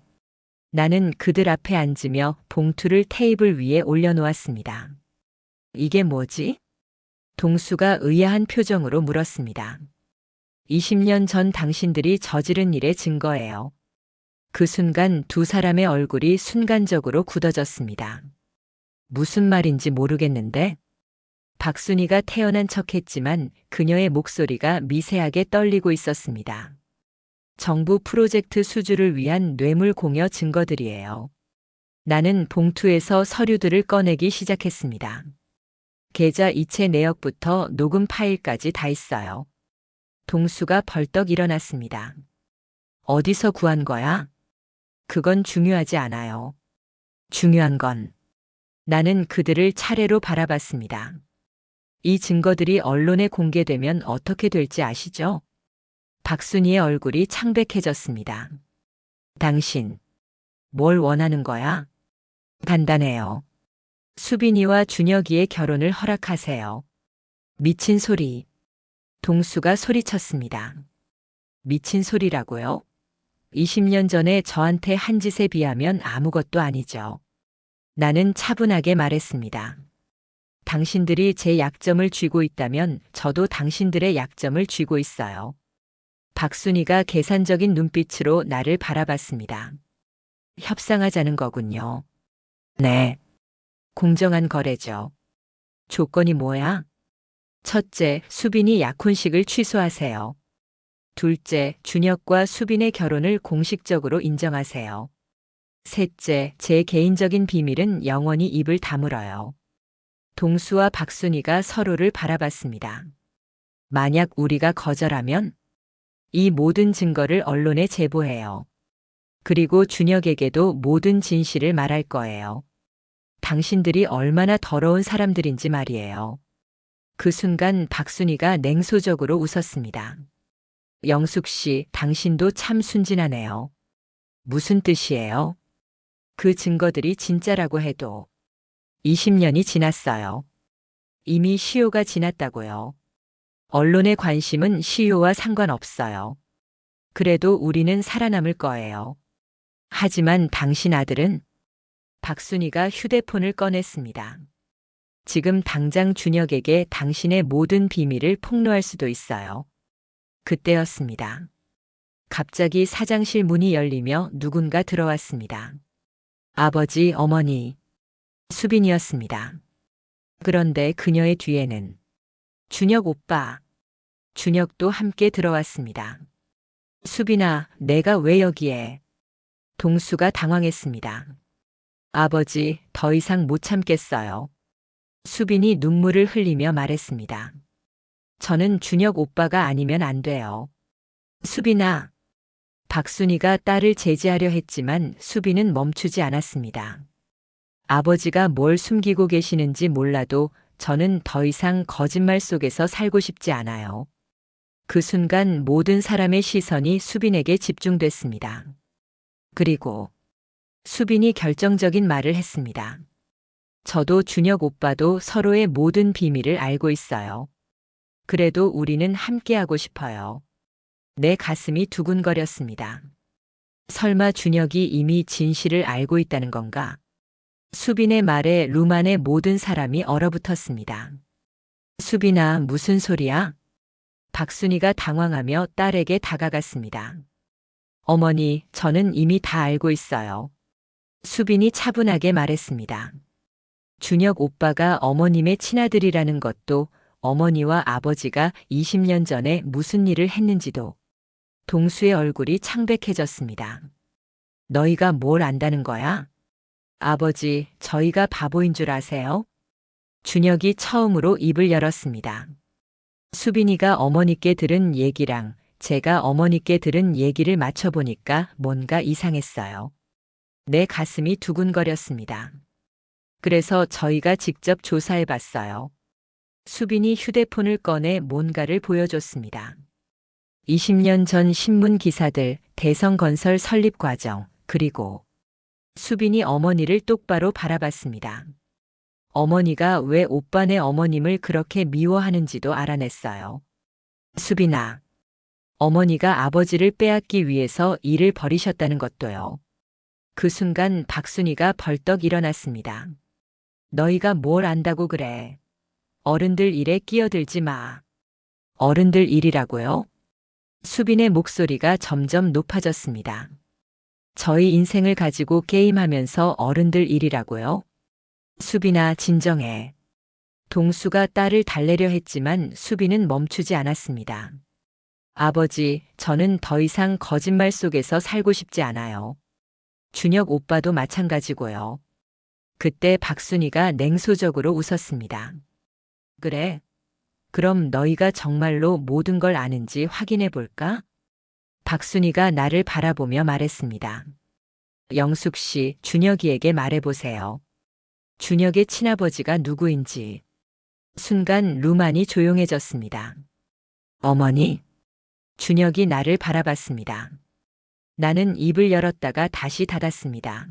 나는 그들 앞에 앉으며 봉투를 테이블 위에 올려놓았습니다. 이게 뭐지? 동수가 의아한 표정으로 물었습니다. 20년 전 당신들이 저지른 일의 증거예요. 그 순간 두 사람의 얼굴이 순간적으로 굳어졌습니다. 무슨 말인지 모르겠는데? 박순이가 태어난 척했지만 그녀의 목소리가 미세하게 떨리고 있었습니다. 정부 프로젝트 수주를 위한 뇌물 공여 증거들이에요. 나는 봉투에서 서류들을 꺼내기 시작했습니다. 계좌 이체 내역부터 녹음 파일까지 다 있어요. 동수가 벌떡 일어났습니다. 어디서 구한 거야? 그건 중요하지 않아요. 중요한 건 나는 그들을 차례로 바라봤습니다. 이 증거들이 언론에 공개되면 어떻게 될지 아시죠? 박순희의 얼굴이 창백해졌습니다. 당신, 뭘 원하는 거야? 간단해요. 수빈이와 준혁이의 결혼을 허락하세요. 미친 소리. 동수가 소리쳤습니다. 미친 소리라고요? 20년 전에 저한테 한 짓에 비하면 아무것도 아니죠. 나는 차분하게 말했습니다. 당신들이 제 약점을 쥐고 있다면 저도 당신들의 약점을 쥐고 있어요. 박순희가 계산적인 눈빛으로 나를 바라봤습니다. 협상하자는 거군요. 네. 공정한 거래죠. 조건이 뭐야? 첫째, 수빈이 약혼식을 취소하세요. 둘째, 준혁과 수빈의 결혼을 공식적으로 인정하세요. 셋째, 제 개인적인 비밀은 영원히 입을 다물어요. 동수와 박순희가 서로를 바라봤습니다. 만약 우리가 거절하면 이 모든 증거를 언론에 제보해요. 그리고 준혁에게도 모든 진실을 말할 거예요. 당신들이 얼마나 더러운 사람들인지 말이에요. 그 순간 박순희가 냉소적으로 웃었습니다. 영숙 씨, 당신도 참 순진하네요. 무슨 뜻이에요? 그 증거들이 진짜라고 해도 20년이 지났어요. 이미 시효가 지났다고요. 언론의 관심은 시효와 상관없어요. 그래도 우리는 살아남을 거예요. 하지만 당신 아들은? 박순희가 휴대폰을 꺼냈습니다. 지금 당장 준혁에게 당신의 모든 비밀을 폭로할 수도 있어요. 그때였습니다. 갑자기 사장실 문이 열리며 누군가 들어왔습니다. 아버지, 어머니, 수빈이었습니다. 그런데 그녀의 뒤에는 준혁 오빠, 준혁도 함께 들어왔습니다. 수빈아, 내가 왜 여기에? 동수가 당황했습니다. 아버지, 더 이상 못 참겠어요. 수빈이 눈물을 흘리며 말했습니다. 저는 준혁 오빠가 아니면 안 돼요. 수빈아. 박순희가 딸을 제지하려 했지만 수빈은 멈추지 않았습니다. 아버지가 뭘 숨기고 계시는지 몰라도 저는 더 이상 거짓말 속에서 살고 싶지 않아요. 그 순간 모든 사람의 시선이 수빈에게 집중됐습니다. 그리고 수빈이 결정적인 말을 했습니다. 저도 준혁 오빠도 서로의 모든 비밀을 알고 있어요. 그래도 우리는 함께하고 싶어요. 내 가슴이 두근거렸습니다. 설마 준혁이 이미 진실을 알고 있다는 건가? 수빈의 말에 루만의 모든 사람이 얼어붙었습니다. 수빈아, 무슨 소리야? 박순희가 당황하며 딸에게 다가갔습니다. 어머니, 저는 이미 다 알고 있어요. 수빈이 차분하게 말했습니다. 준혁 오빠가 어머님의 친아들이라는 것도, 어머니와 아버지가 20년 전에 무슨 일을 했는지도. 동수의 얼굴이 창백해졌습니다. 너희가 뭘 안다는 거야? 아버지, 저희가 바보인 줄 아세요? 준혁이 처음으로 입을 열었습니다. 수빈이가 어머니께 들은 얘기랑 제가 어머니께 들은 얘기를 맞춰보니까 뭔가 이상했어요. 내 가슴이 두근거렸습니다. 그래서 저희가 직접 조사해봤어요. 수빈이 휴대폰을 꺼내 뭔가를 보여줬습니다. 20년 전 신문 기사들, 대성건설 설립 과정, 그리고 수빈이 어머니를 똑바로 바라봤습니다. 어머니가 왜 오빠네 어머님을 그렇게 미워하는지도 알아냈어요. 수빈아, 어머니가 아버지를 빼앗기 위해서 일을 벌이셨다는 것도요. 그 순간 박순희가 벌떡 일어났습니다. 너희가 뭘 안다고 그래? 어른들 일에 끼어들지 마. 어른들 일이라고요? 수빈의 목소리가 점점 높아졌습니다. 저희 인생을 가지고 게임하면서 어른들 일이라고요? 수빈아, 진정해. 동수가 딸을 달래려 했지만 수빈은 멈추지 않았습니다. 아버지, 저는 더 이상 거짓말 속에서 살고 싶지 않아요. 준혁 오빠도 마찬가지고요. 그때 박순이가 냉소적으로 웃었습니다. 그래? 그럼 너희가 정말로 모든 걸 아는지 확인해 볼까? 박순이가 나를 바라보며 말했습니다. 영숙 씨, 준혁이에게 말해보세요. 준혁의 친아버지가 누구인지. 순간 루만이 조용해졌습니다. 어머니? 준혁이 나를 바라봤습니다. 나는 입을 열었다가 다시 닫았습니다.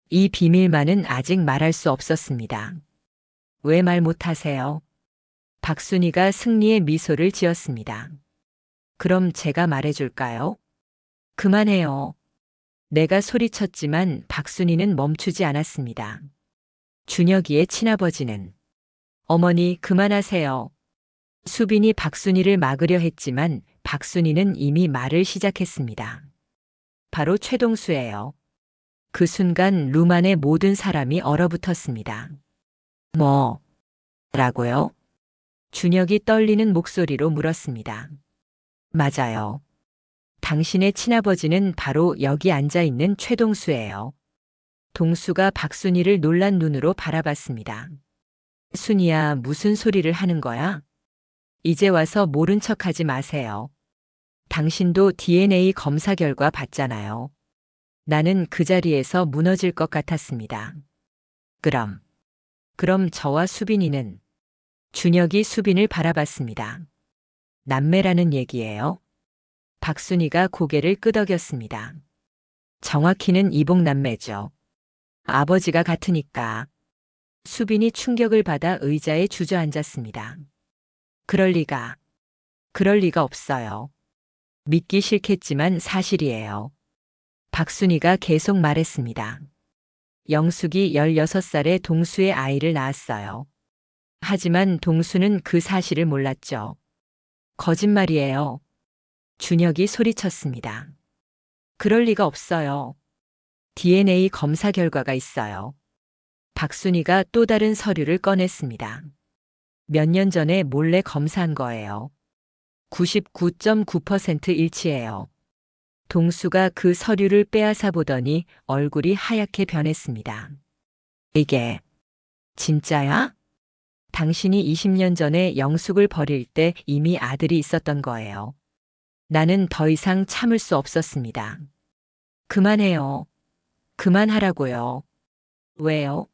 이 비밀만은 아직 말할 수 없었습니다. 왜 말 못하세요? 박순이가 승리의 미소를 지었습니다. 그럼 제가 말해줄까요? 그만해요. 내가 소리쳤지만 박순이는 멈추지 않았습니다. 준혁이의 친아버지는 어머니 그만하세요. 수빈이 박순이를 막으려 했지만 박순이는 이미 말을 시작했습니다. 바로 최동수예요. 그 순간 루만의 모든 사람이 얼어붙었습니다. 라고요? 준혁이 떨리는 목소리로 물었습니다. 맞아요. 당신의 친아버지는 바로 여기 앉아 있는 최동수예요. 동수가 박순이를 놀란 눈으로 바라봤습니다. 순이야, 무슨 소리를 하는 거야? 이제 와서 모른 척하지 마세요. 당신도 DNA 검사 결과 봤잖아요. 나는 그 자리에서 무너질 것 같았습니다. 그럼 저와 수빈이는? 준혁이 수빈을 바라봤습니다. 남매라는 얘기예요. 박순이가 고개를 끄덕였습니다. 정확히는 이복남매죠. 아버지가 같으니까. 수빈이 충격을 받아 의자에 주저앉았습니다. 그럴 리가 없어요. 믿기 싫겠지만 사실이에요. 박순이가 계속 말했습니다. 영숙이 16살에 동수의 아이를 낳았어요. 하지만 동수는 그 사실을 몰랐죠. 거짓말이에요. 준혁이 소리쳤습니다. 그럴 리가 없어요. DNA 검사 결과가 있어요. 박순이가 또 다른 서류를 꺼냈습니다. 몇 년 전에 몰래 검사한 거예요. 99.9% 일치해요. 동수가 그 서류를 빼앗아 보더니 얼굴이 하얗게 변했습니다. 이게 진짜야? 당신이 20년 전에 영숙을 버릴 때 이미 아들이 있었던 거예요. 나는 더 이상 참을 수 없었습니다. 그만해요. 그만하라고요. 왜요?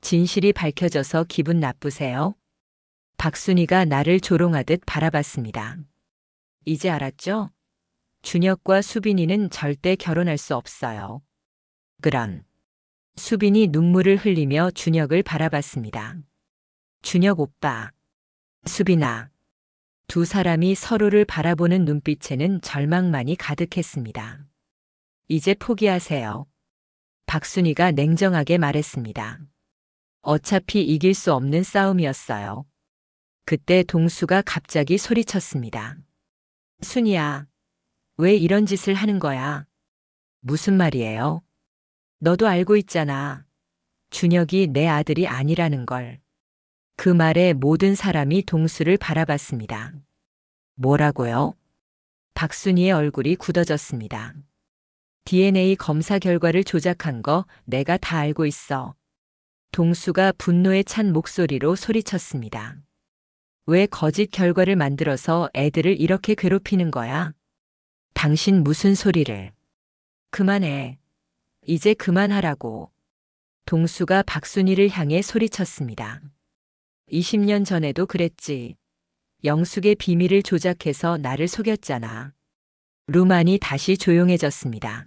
진실이 밝혀져서 기분 나쁘세요? 박순이가 나를 조롱하듯 바라봤습니다. 이제 알았죠? 준혁과 수빈이는 절대 결혼할 수 없어요. 수빈이 눈물을 흘리며 준혁을 바라봤습니다. 준혁 오빠, 수빈아. 두 사람이 서로를 바라보는 눈빛에는 절망만이 가득했습니다. 이제 포기하세요. 박순이가 냉정하게 말했습니다. 어차피 이길 수 없는 싸움이었어요. 그때 동수가 갑자기 소리쳤습니다. 순이야, 왜 이런 짓을 하는 거야? 무슨 말이에요? 너도 알고 있잖아. 준혁이 내 아들이 아니라는 걸. 그 말에 모든 사람이 동수를 바라봤습니다. 뭐라고요? 박순이의 얼굴이 굳어졌습니다. DNA 검사 결과를 조작한 거 내가 다 알고 있어. 동수가 분노에 찬 목소리로 소리쳤습니다. 왜 거짓 결과를 만들어서 애들을 이렇게 괴롭히는 거야? 당신 무슨 소리를. 그만해. 이제 그만하라고. 동수가 박순이를 향해 소리쳤습니다. 20년 전에도 그랬지. 영숙의 비밀을 조작해서 나를 속였잖아. 루만이 다시 조용해졌습니다.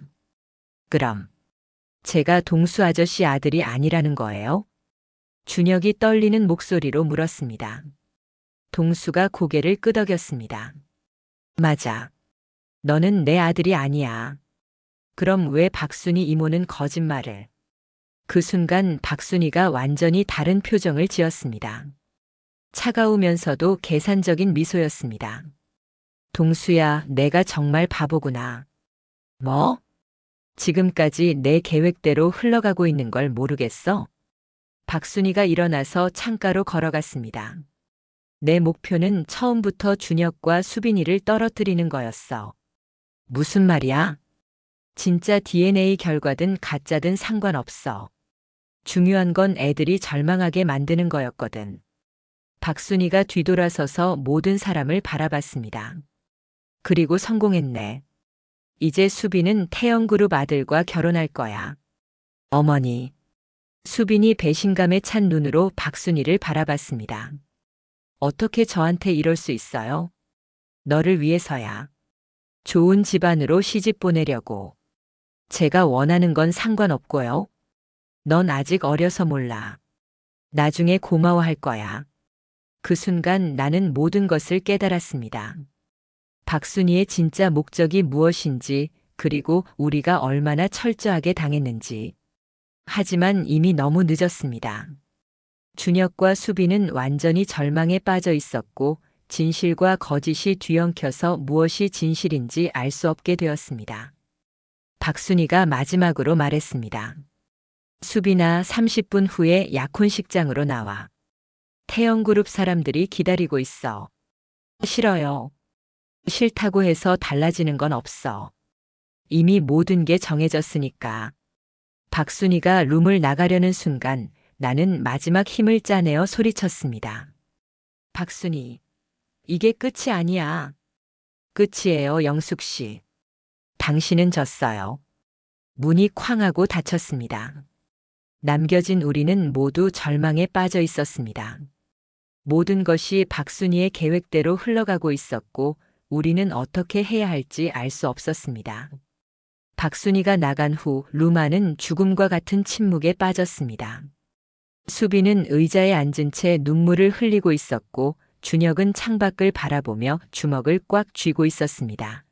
그럼 제가 동수 아저씨 아들이 아니라는 거예요? 준혁이 떨리는 목소리로 물었습니다. 동수가 고개를 끄덕였습니다. 맞아. 너는 내 아들이 아니야. 그럼 왜 박순이 이모는 거짓말을? 그 순간 박순이가 완전히 다른 표정을 지었습니다. 차가우면서도 계산적인 미소였습니다. 동수야, 내가 정말 바보구나. 뭐? 지금까지 내 계획대로 흘러가고 있는 걸 모르겠어? 박순이가 일어나서 창가로 걸어갔습니다. 내 목표는 처음부터 준혁과 수빈이를 떨어뜨리는 거였어. 무슨 말이야? 진짜 DNA 결과든 가짜든 상관없어. 중요한 건 애들이 절망하게 만드는 거였거든. 박순이가 뒤돌아서서 모든 사람을 바라봤습니다. 그리고 성공했네. 이제 수빈은 태영그룹 아들과 결혼할 거야. 어머니. 수빈이 배신감에 찬 눈으로 박순이를 바라봤습니다. 어떻게 저한테 이럴 수 있어요? 너를 위해서야. 좋은 집안으로 시집 보내려고. 제가 원하는 건 상관없고요. 넌 아직 어려서 몰라. 나중에 고마워할 거야. 그 순간 나는 모든 것을 깨달았습니다. 박순이의 진짜 목적이 무엇인지, 그리고 우리가 얼마나 철저하게 당했는지. 하지만 이미 너무 늦었습니다. 준혁과 수빈은 완전히 절망에 빠져 있었고, 진실과 거짓이 뒤엉켜서 무엇이 진실인지 알 수 없게 되었습니다. 박순이가 마지막으로 말했습니다. 수빈아, 30분 후에 약혼식장으로 나와. 태영그룹 사람들이 기다리고 있어. 싫어요. 싫다고 해서 달라지는 건 없어. 이미 모든 게 정해졌으니까. 박순이가 룸을 나가려는 순간 나는 마지막 힘을 짜내어 소리쳤습니다. 박순이, 이게 끝이 아니야. 끝이에요, 영숙 씨. 당신은 졌어요. 문이 쾅 하고 닫혔습니다. 남겨진 우리는 모두 절망에 빠져 있었습니다. 모든 것이 박순이의 계획대로 흘러가고 있었고 우리는 어떻게 해야 할지 알 수 없었습니다. 박순이가 나간 후 루마는 죽음과 같은 침묵에 빠졌습니다. 수빈은 의자에 앉은 채 눈물을 흘리고 있었고 준혁은 창밖을 바라보며 주먹을 꽉 쥐고 있었습니다.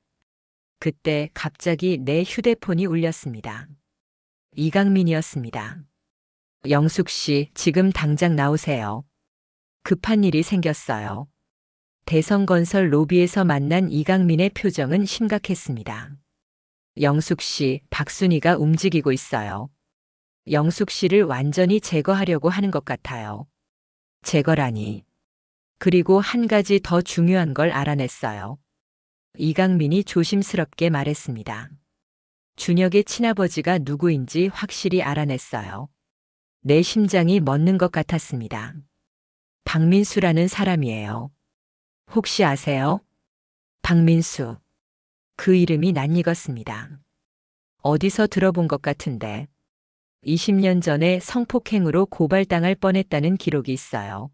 그때 갑자기 내 휴대폰이 울렸습니다. 이강민이었습니다. 영숙 씨, 지금 당장 나오세요. 급한 일이 생겼어요. 대성건설 로비에서 만난 이강민의 표정은 심각했습니다. 영숙 씨, 박순이가 움직이고 있어요. 영숙 씨를 완전히 제거하려고 하는 것 같아요. 제거라니. 그리고 한 가지 더 중요한 걸 알아냈어요. 이강민이 조심스럽게 말했습니다. 준혁의 친아버지가 누구인지 확실히 알아냈어요. 내 심장이 멎는 것 같았습니다. 박민수라는 사람이에요. 혹시 아세요? 박민수. 그 이름이 낯익었습니다. 어디서 들어본 것 같은데. 20년 전에 성폭행으로 고발당할 뻔했다는 기록이 있어요.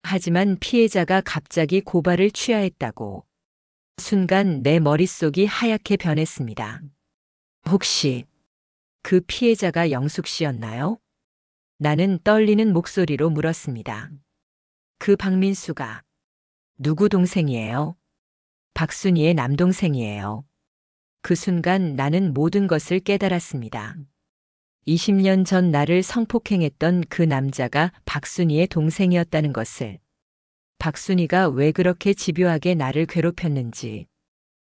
하지만 피해자가 갑자기 고발을 취하했다고. 순간 내 머릿속이 하얗게 변했습니다. 혹시 그 피해자가 영숙 씨였나요? 나는 떨리는 목소리로 물었습니다. 그 박민수가 누구 동생이에요? 박순이의 남동생이에요. 그 순간 나는 모든 것을 깨달았습니다. 20년 전 나를 성폭행했던 그 남자가 박순이의 동생이었다는 것을. 박순이가 왜 그렇게 집요하게 나를 괴롭혔는지,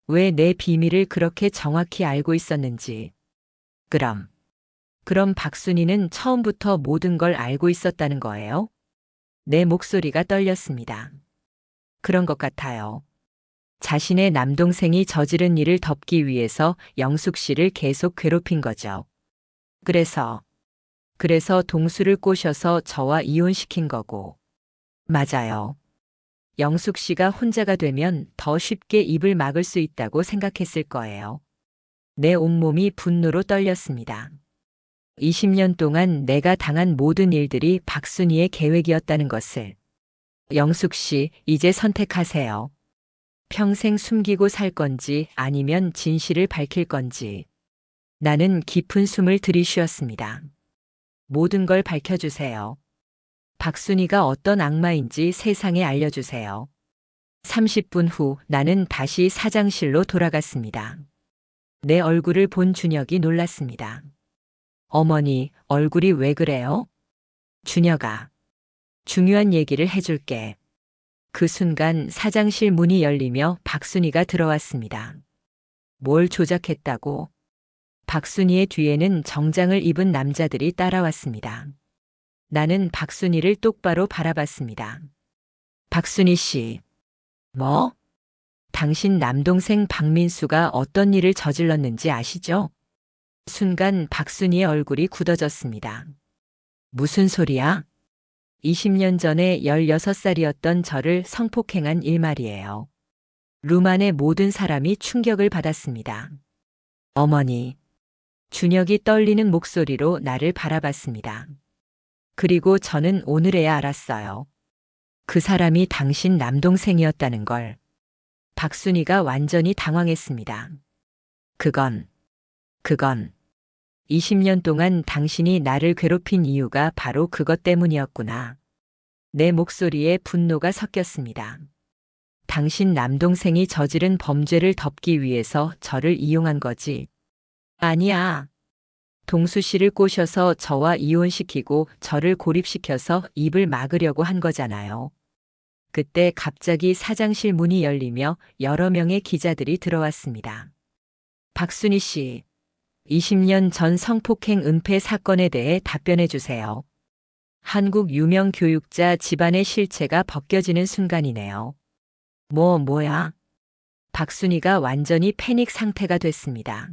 왜 내 비밀을 그렇게 정확히 알고 있었는지. 그럼 박순이는 처음부터 모든 걸 알고 있었다는 거예요? 내 목소리가 떨렸습니다. 그런 것 같아요. 자신의 남동생이 저지른 일을 덮기 위해서 영숙 씨를 계속 괴롭힌 거죠. 그래서 동수를 꼬셔서 저와 이혼시킨 거고. 맞아요. 영숙 씨가 혼자가 되면 더 쉽게 입을 막을 수 있다고 생각했을 거예요. 내 온몸이 분노로 떨렸습니다. 20년 동안 내가 당한 모든 일들이 박순이의 계획이었다는 것을. 영숙 씨, 이제 선택하세요. 평생 숨기고 살 건지 아니면 진실을 밝힐 건지. 나는 깊은 숨을 들이쉬었습니다. 모든 걸 밝혀주세요. 박순이가 어떤 악마인지 세상에 알려주세요. 30분 후 나는 다시 사장실로 돌아갔습니다. 내 얼굴을 본 준혁이 놀랐습니다. 어머니, 얼굴이 왜 그래요? 준혁아, 중요한 얘기를 해줄게. 그 순간 사장실 문이 열리며 박순이가 들어왔습니다. 뭘 조작했다고? 박순이의 뒤에는 정장을 입은 남자들이 따라왔습니다. 나는 박순이를 똑바로 바라봤습니다. 박순이 씨. 뭐? 당신 남동생 박민수가 어떤 일을 저질렀는지 아시죠? 순간 박순이의 얼굴이 굳어졌습니다. 무슨 소리야? 20년 전에 16살이었던 저를 성폭행한 일 말이에요. 룸 안의 모든 사람이 충격을 받았습니다. 어머니. 준혁이 떨리는 목소리로 나를 바라봤습니다. 그리고 저는 오늘에야 알았어요. 그 사람이 당신 남동생이었다는 걸. 박순이가 완전히 당황했습니다. 그건 20년 동안 당신이 나를 괴롭힌 이유가 바로 그것 때문이었구나. 내 목소리에 분노가 섞였습니다. 당신 남동생이 저지른 범죄를 덮기 위해서 저를 이용한 거지. 아니야. 동수 씨를 꼬셔서 저와 이혼시키고 저를 고립시켜서 입을 막으려고 한 거잖아요. 그때 갑자기 사장실 문이 열리며 여러 명의 기자들이 들어왔습니다. 박순이 씨, 20년 전 성폭행 은폐 사건에 대해 답변해 주세요. 한국 유명 교육자 집안의 실체가 벗겨지는 순간이네요. 뭐야? 박순이가 완전히 패닉 상태가 됐습니다.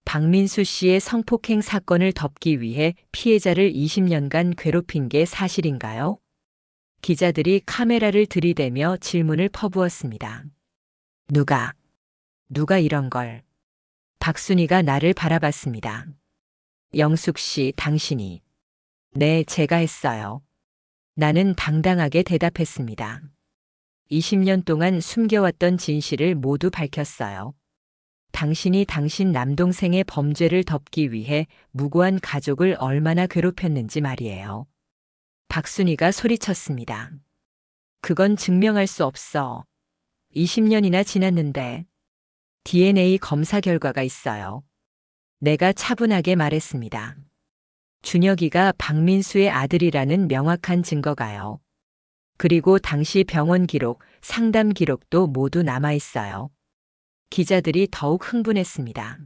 박민수 씨의 성폭행 사건을 덮기 위해 피해자를 20년간 괴롭힌 게 사실인가요? 기자들이 카메라를 들이대며 질문을 퍼부었습니다. 누가 이런 걸? 박순이가 나를 바라봤습니다. 영숙 씨, 당신이. 네, 제가 했어요. 나는 당당하게 대답했습니다. 20년 동안 숨겨왔던 진실을 모두 밝혔어요. 당신이 당신 남동생의 범죄를 덮기 위해 무고한 가족을 얼마나 괴롭혔는지 말이에요. 박순이가 소리쳤습니다. 그건 증명할 수 없어. 20년이나 지났는데. DNA 검사 결과가 있어요. 내가 차분하게 말했습니다. 준혁이가 박민수의 아들이라는 명확한 증거가요. 그리고 당시 병원 기록, 상담 기록도 모두 남아있어요. 기자들이 더욱 흥분했습니다.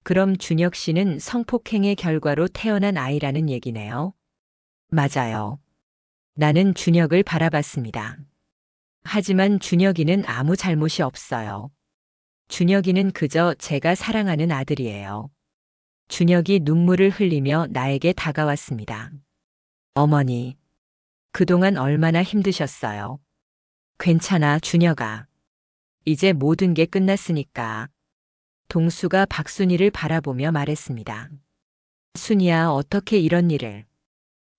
그럼 준혁 씨는 성폭행의 결과로 태어난 아이라는 얘기네요. 맞아요. 나는 준혁을 바라봤습니다. 하지만 준혁이는 아무 잘못이 없어요. 준혁이는 그저 제가 사랑하는 아들이에요. 준혁이 눈물을 흘리며 나에게 다가왔습니다. 어머니, 그동안 얼마나 힘드셨어요. 괜찮아, 준혁아. 이제 모든 게 끝났으니까. 동수가 박순이를 바라보며 말했습니다. 순이야, 어떻게 이런 일을.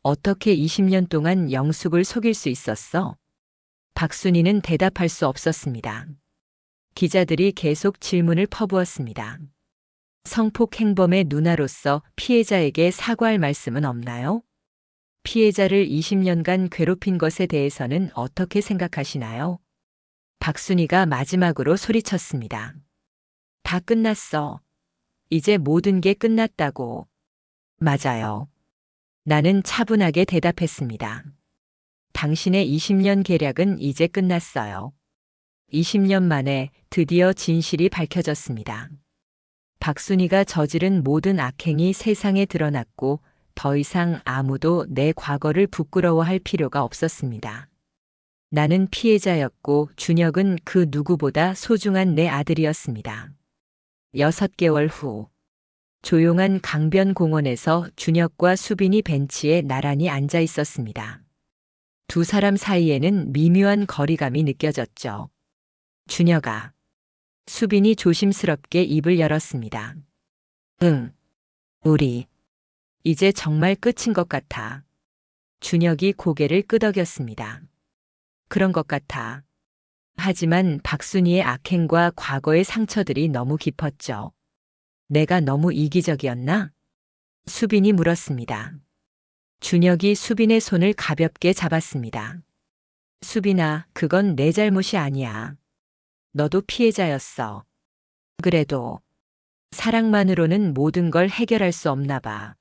어떻게 20년 동안 영숙을 속일 수 있었어? 박순이는 대답할 수 없었습니다. 기자들이 계속 질문을 퍼부었습니다. 성폭행범의 누나로서 피해자에게 사과할 말씀은 없나요? 피해자를 20년간 괴롭힌 것에 대해서는 어떻게 생각하시나요? 박순이가 마지막으로 소리쳤습니다. 다 끝났어. 이제 모든 게 끝났다고. 맞아요. 나는 차분하게 대답했습니다. 당신의 20년 계략은 이제 끝났어요. 20년 만에 드디어 진실이 밝혀졌습니다. 박순이가 저지른 모든 악행이 세상에 드러났고 더 이상 아무도 내 과거를 부끄러워할 필요가 없었습니다. 나는 피해자였고 준혁은 그 누구보다 소중한 내 아들이었습니다. 6개월 후 조용한 강변 공원에서 준혁과 수빈이 벤치에 나란히 앉아 있었습니다. 두 사람 사이에는 미묘한 거리감이 느껴졌죠. 준혁아. 수빈이 조심스럽게 입을 열었습니다. 응. 우리. 이제 정말 끝인 것 같아. 준혁이 고개를 끄덕였습니다. 그런 것 같아. 하지만 박순이의 악행과 과거의 상처들이 너무 깊었죠. 내가 너무 이기적이었나? 수빈이 물었습니다. 준혁이 수빈의 손을 가볍게 잡았습니다. 수빈아, 그건 내 잘못이 아니야. 너도 피해자였어. 그래도 사랑만으로는 모든 걸 해결할 수 없나 봐.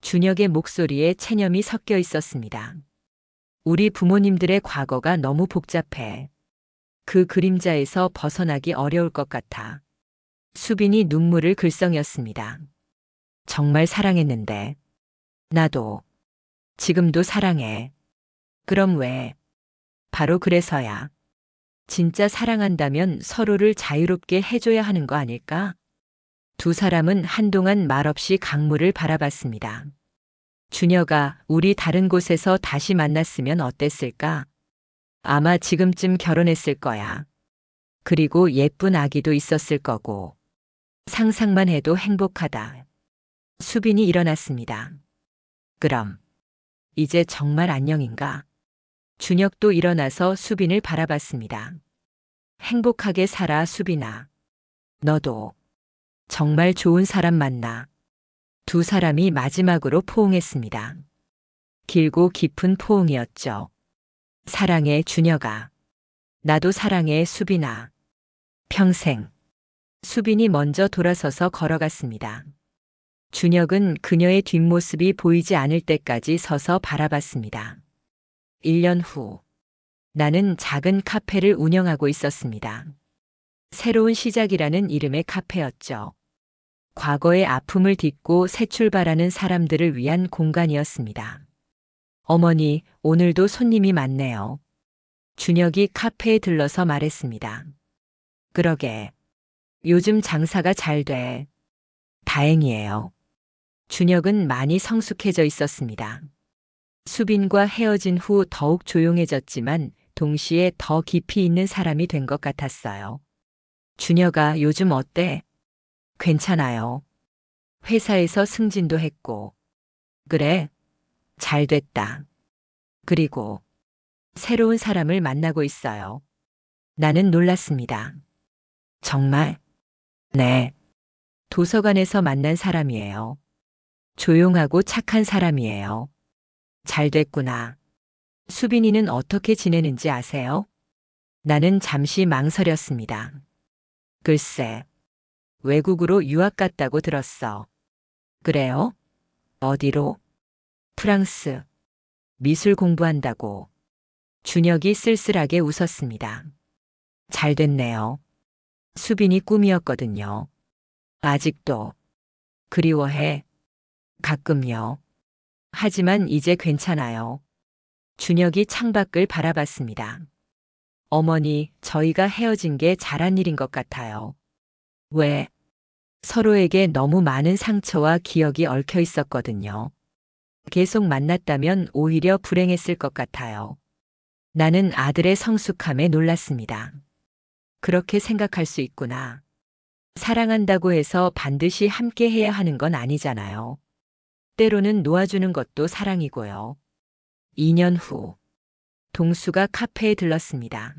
준혁의 목소리에 체념이 섞여 있었습니다. 우리 부모님들의 과거가 너무 복잡해. 그 그림자에서 벗어나기 어려울 것 같아. 수빈이 눈물을 글썽였습니다. 정말 사랑했는데. 나도. 지금도 사랑해. 그럼 왜? 바로 그래서야. 진짜 사랑한다면 서로를 자유롭게 해줘야 하는 거 아닐까? 두 사람은 한동안 말없이 강물을 바라봤습니다. 준혁아, 우리 다른 곳에서 다시 만났으면 어땠을까? 아마 지금쯤 결혼했을 거야. 그리고 예쁜 아기도 있었을 거고. 상상만 해도 행복하다. 수빈이 일어났습니다. 그럼, 이제 정말 안녕인가? 준혁도 일어나서 수빈을 바라봤습니다. 행복하게 살아, 수빈아. 너도 정말 좋은 사람 만나. 두 사람이 마지막으로 포옹했습니다. 길고 깊은 포옹이었죠. 사랑해, 준혁아. 나도 사랑해, 수빈아. 평생. 수빈이 먼저 돌아서서 걸어갔습니다. 준혁은 그녀의 뒷모습이 보이지 않을 때까지 서서 바라봤습니다. 1년 후, 나는 작은 카페를 운영하고 있었습니다. 새로운 시작이라는 이름의 카페였죠. 과거의 아픔을 딛고 새 출발하는 사람들을 위한 공간이었습니다. 어머니, 오늘도 손님이 많네요. 준혁이 카페에 들러서 말했습니다. 그러게. 요즘 장사가 잘 돼. 다행이에요. 준혁은 많이 성숙해져 있었습니다. 수빈과 헤어진 후 더욱 조용해졌지만 동시에 더 깊이 있는 사람이 된 것 같았어요. 준혁아, 요즘 어때? 괜찮아요. 회사에서 승진도 했고. 그래, 잘 됐다. 그리고 새로운 사람을 만나고 있어요. 나는 놀랐습니다. 정말? 네. 도서관에서 만난 사람이에요. 조용하고 착한 사람이에요. 잘 됐구나. 수빈이는 어떻게 지내는지 아세요? 나는 잠시 망설였습니다. 글쎄, 외국으로 유학 갔다고 들었어. 그래요? 어디로? 프랑스. 미술 공부한다고. 준혁이 쓸쓸하게 웃었습니다. 잘 됐네요. 수빈이 꿈이었거든요. 아직도 그리워해. 가끔요. 하지만 이제 괜찮아요. 준혁이 창밖을 바라봤습니다. 어머니, 저희가 헤어진 게 잘한 일인 것 같아요. 왜? 서로에게 너무 많은 상처와 기억이 얽혀 있었거든요. 계속 만났다면 오히려 불행했을 것 같아요. 나는 아들의 성숙함에 놀랐습니다. 그렇게 생각할 수 있구나. 사랑한다고 해서 반드시 함께 해야 하는 건 아니잖아요. 때로는 놓아주는 것도 사랑이고요. 2년 후, 동수가 카페에 들렀습니다.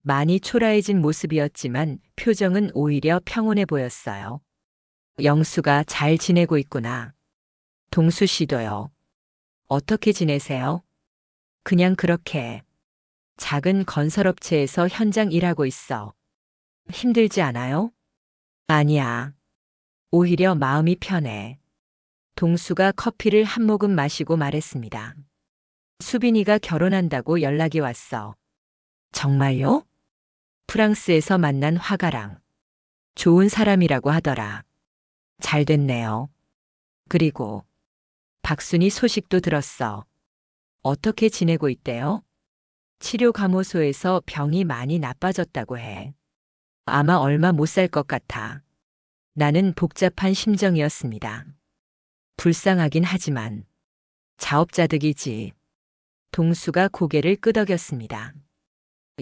많이 초라해진 모습이었지만 표정은 오히려 평온해 보였어요. 영수가 잘 지내고 있구나. 동수 씨도요. 어떻게 지내세요? 그냥 그렇게. 작은 건설업체에서 현장 일하고 있어. 힘들지 않아요? 아니야. 오히려 마음이 편해. 동수가 커피를 한 모금 마시고 말했습니다. 수빈이가 결혼한다고 연락이 왔어. 정말요? 프랑스에서 만난 화가랑. 좋은 사람이라고 하더라. 잘 됐네요. 그리고 박순이 소식도 들었어. 어떻게 지내고 있대요? 치료감호소에서 병이 많이 나빠졌다고 해. 아마 얼마 못 살 것 같아. 나는 복잡한 심정이었습니다. 불쌍하긴 하지만 자업자득이지. 동수가 고개를 끄덕였습니다.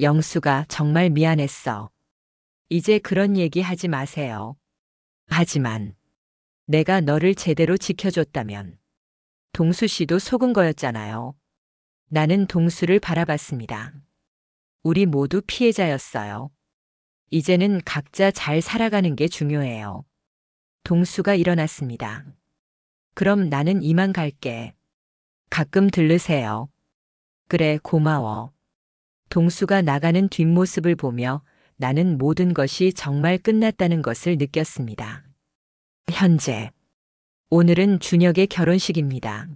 영수가 정말 미안했어. 이제 그런 얘기 하지 마세요. 하지만 내가 너를 제대로 지켜줬다면. 동수 씨도 속은 거였잖아요. 나는 동수를 바라봤습니다. 우리 모두 피해자였어요. 이제는 각자 잘 살아가는 게 중요해요. 동수가 일어났습니다. 그럼 나는 이만 갈게. 가끔 들르세요. 그래, 고마워. 동수가 나가는 뒷모습을 보며 나는 모든 것이 정말 끝났다는 것을 느꼈습니다. 현재. 오늘은 준혁의 결혼식입니다.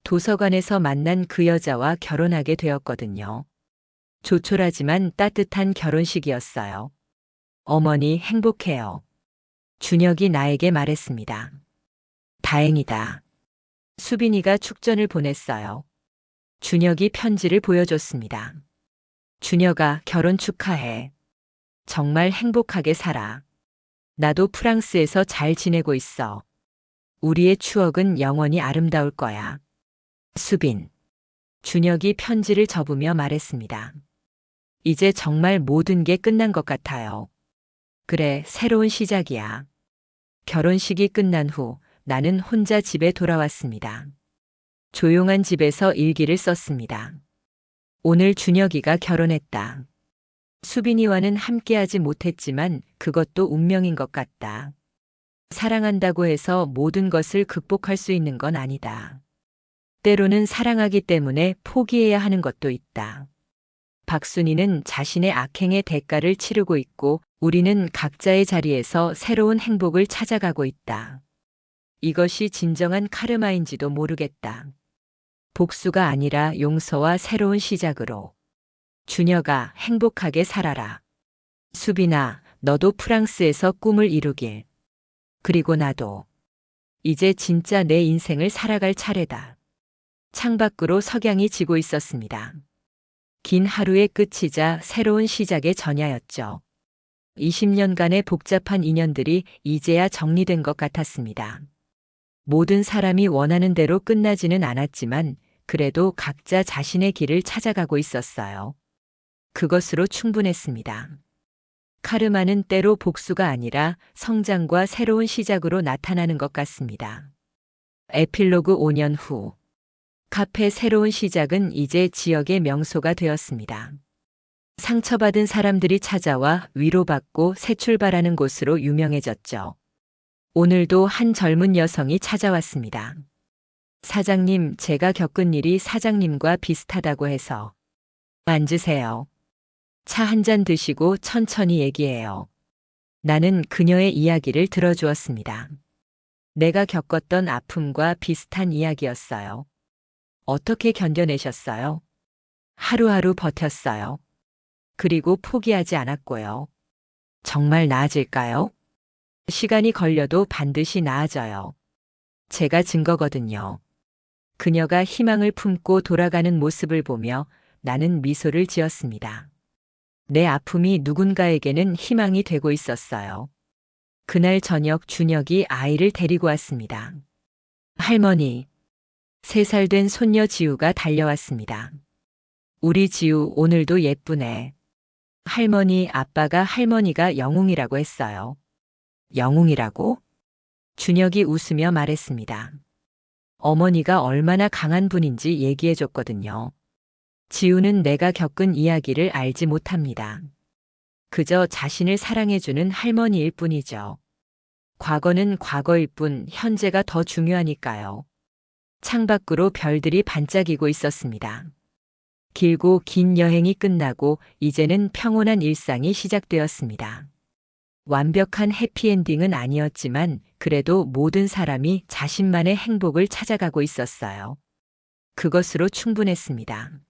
도서관에서 만난 그 여자와 결혼하게 되었거든요. 조촐하지만 따뜻한 결혼식이었어요. 어머니 행복해요. 준혁이 나에게 말했습니다. 다행이다. 수빈이가 축전을 보냈어요. 준혁이 편지를 보여줬습니다. 준혁아, 결혼 축하해. 정말 행복하게 살아. 나도 프랑스에서 잘 지내고 있어. 우리의 추억은 영원히 아름다울 거야. 수빈. 준혁이 편지를 접으며 말했습니다. 이제 정말 모든 게 끝난 것 같아요. 그래, 새로운 시작이야. 결혼식이 끝난 후 나는 혼자 집에 돌아왔습니다. 조용한 집에서 일기를 썼습니다. 오늘 준혁이가 결혼했다. 수빈이와는 함께하지 못했지만 그것도 운명인 것 같다. 사랑한다고 해서 모든 것을 극복할 수 있는 건 아니다. 때로는 사랑하기 때문에 포기해야 하는 것도 있다. 박순이는 자신의 악행의 대가를 치르고 있고 우리는 각자의 자리에서 새로운 행복을 찾아가고 있다. 이것이 진정한 카르마인지도 모르겠다. 복수가 아니라 용서와 새로운 시작으로. 준혁아, 행복하게 살아라. 수빈아, 너도 프랑스에서 꿈을 이루길. 그리고 나도. 이제 진짜 내 인생을 살아갈 차례다. 창밖으로 석양이 지고 있었습니다. 긴 하루의 끝이자 새로운 시작의 전야였죠. 20년간의 복잡한 인연들이 이제야 정리된 것 같았습니다. 모든 사람이 원하는 대로 끝나지는 않았지만 그래도 각자 자신의 길을 찾아가고 있었어요. 그것으로 충분했습니다. 카르마는 때로 복수가 아니라 성장과 새로운 시작으로 나타나는 것 같습니다. 에필로그 5년 후. 카페 새로운 시작은 이제 지역의 명소가 되었습니다. 상처받은 사람들이 찾아와 위로받고 새 출발하는 곳으로 유명해졌죠. 오늘도 한 젊은 여성이 찾아왔습니다. 사장님, 제가 겪은 일이 사장님과 비슷하다고 해서. 앉으세요. 차 한 잔 드시고 천천히 얘기해요. 나는 그녀의 이야기를 들어주었습니다. 내가 겪었던 아픔과 비슷한 이야기였어요. 어떻게 견뎌내셨어요? 하루하루 버텼어요. 그리고 포기하지 않았고요. 정말 나아질까요? 시간이 걸려도 반드시 나아져요. 제가 증거거든요. 그녀가 희망을 품고 돌아가는 모습을 보며 나는 미소를 지었습니다. 내 아픔이 누군가에게는 희망이 되고 있었어요. 그날 저녁 준혁이 아이를 데리고 왔습니다. 할머니. 3살 된 손녀 지우가 달려왔습니다. 우리 지우 오늘도 예쁘네. 할머니, 아빠가 할머니가 영웅이라고 했어요. 영웅이라고? 준혁이 웃으며 말했습니다. 어머니가 얼마나 강한 분인지 얘기해줬거든요. 지우는 내가 겪은 이야기를 알지 못합니다. 그저 자신을 사랑해주는 할머니일 뿐이죠. 과거는 과거일 뿐 현재가 더 중요하니까요. 창밖으로 별들이 반짝이고 있었습니다. 길고 긴 여행이 끝나고 이제는 평온한 일상이 시작되었습니다. 완벽한 해피엔딩은 아니었지만 그래도 모든 사람이 자신만의 행복을 찾아가고 있었어요. 그것으로 충분했습니다.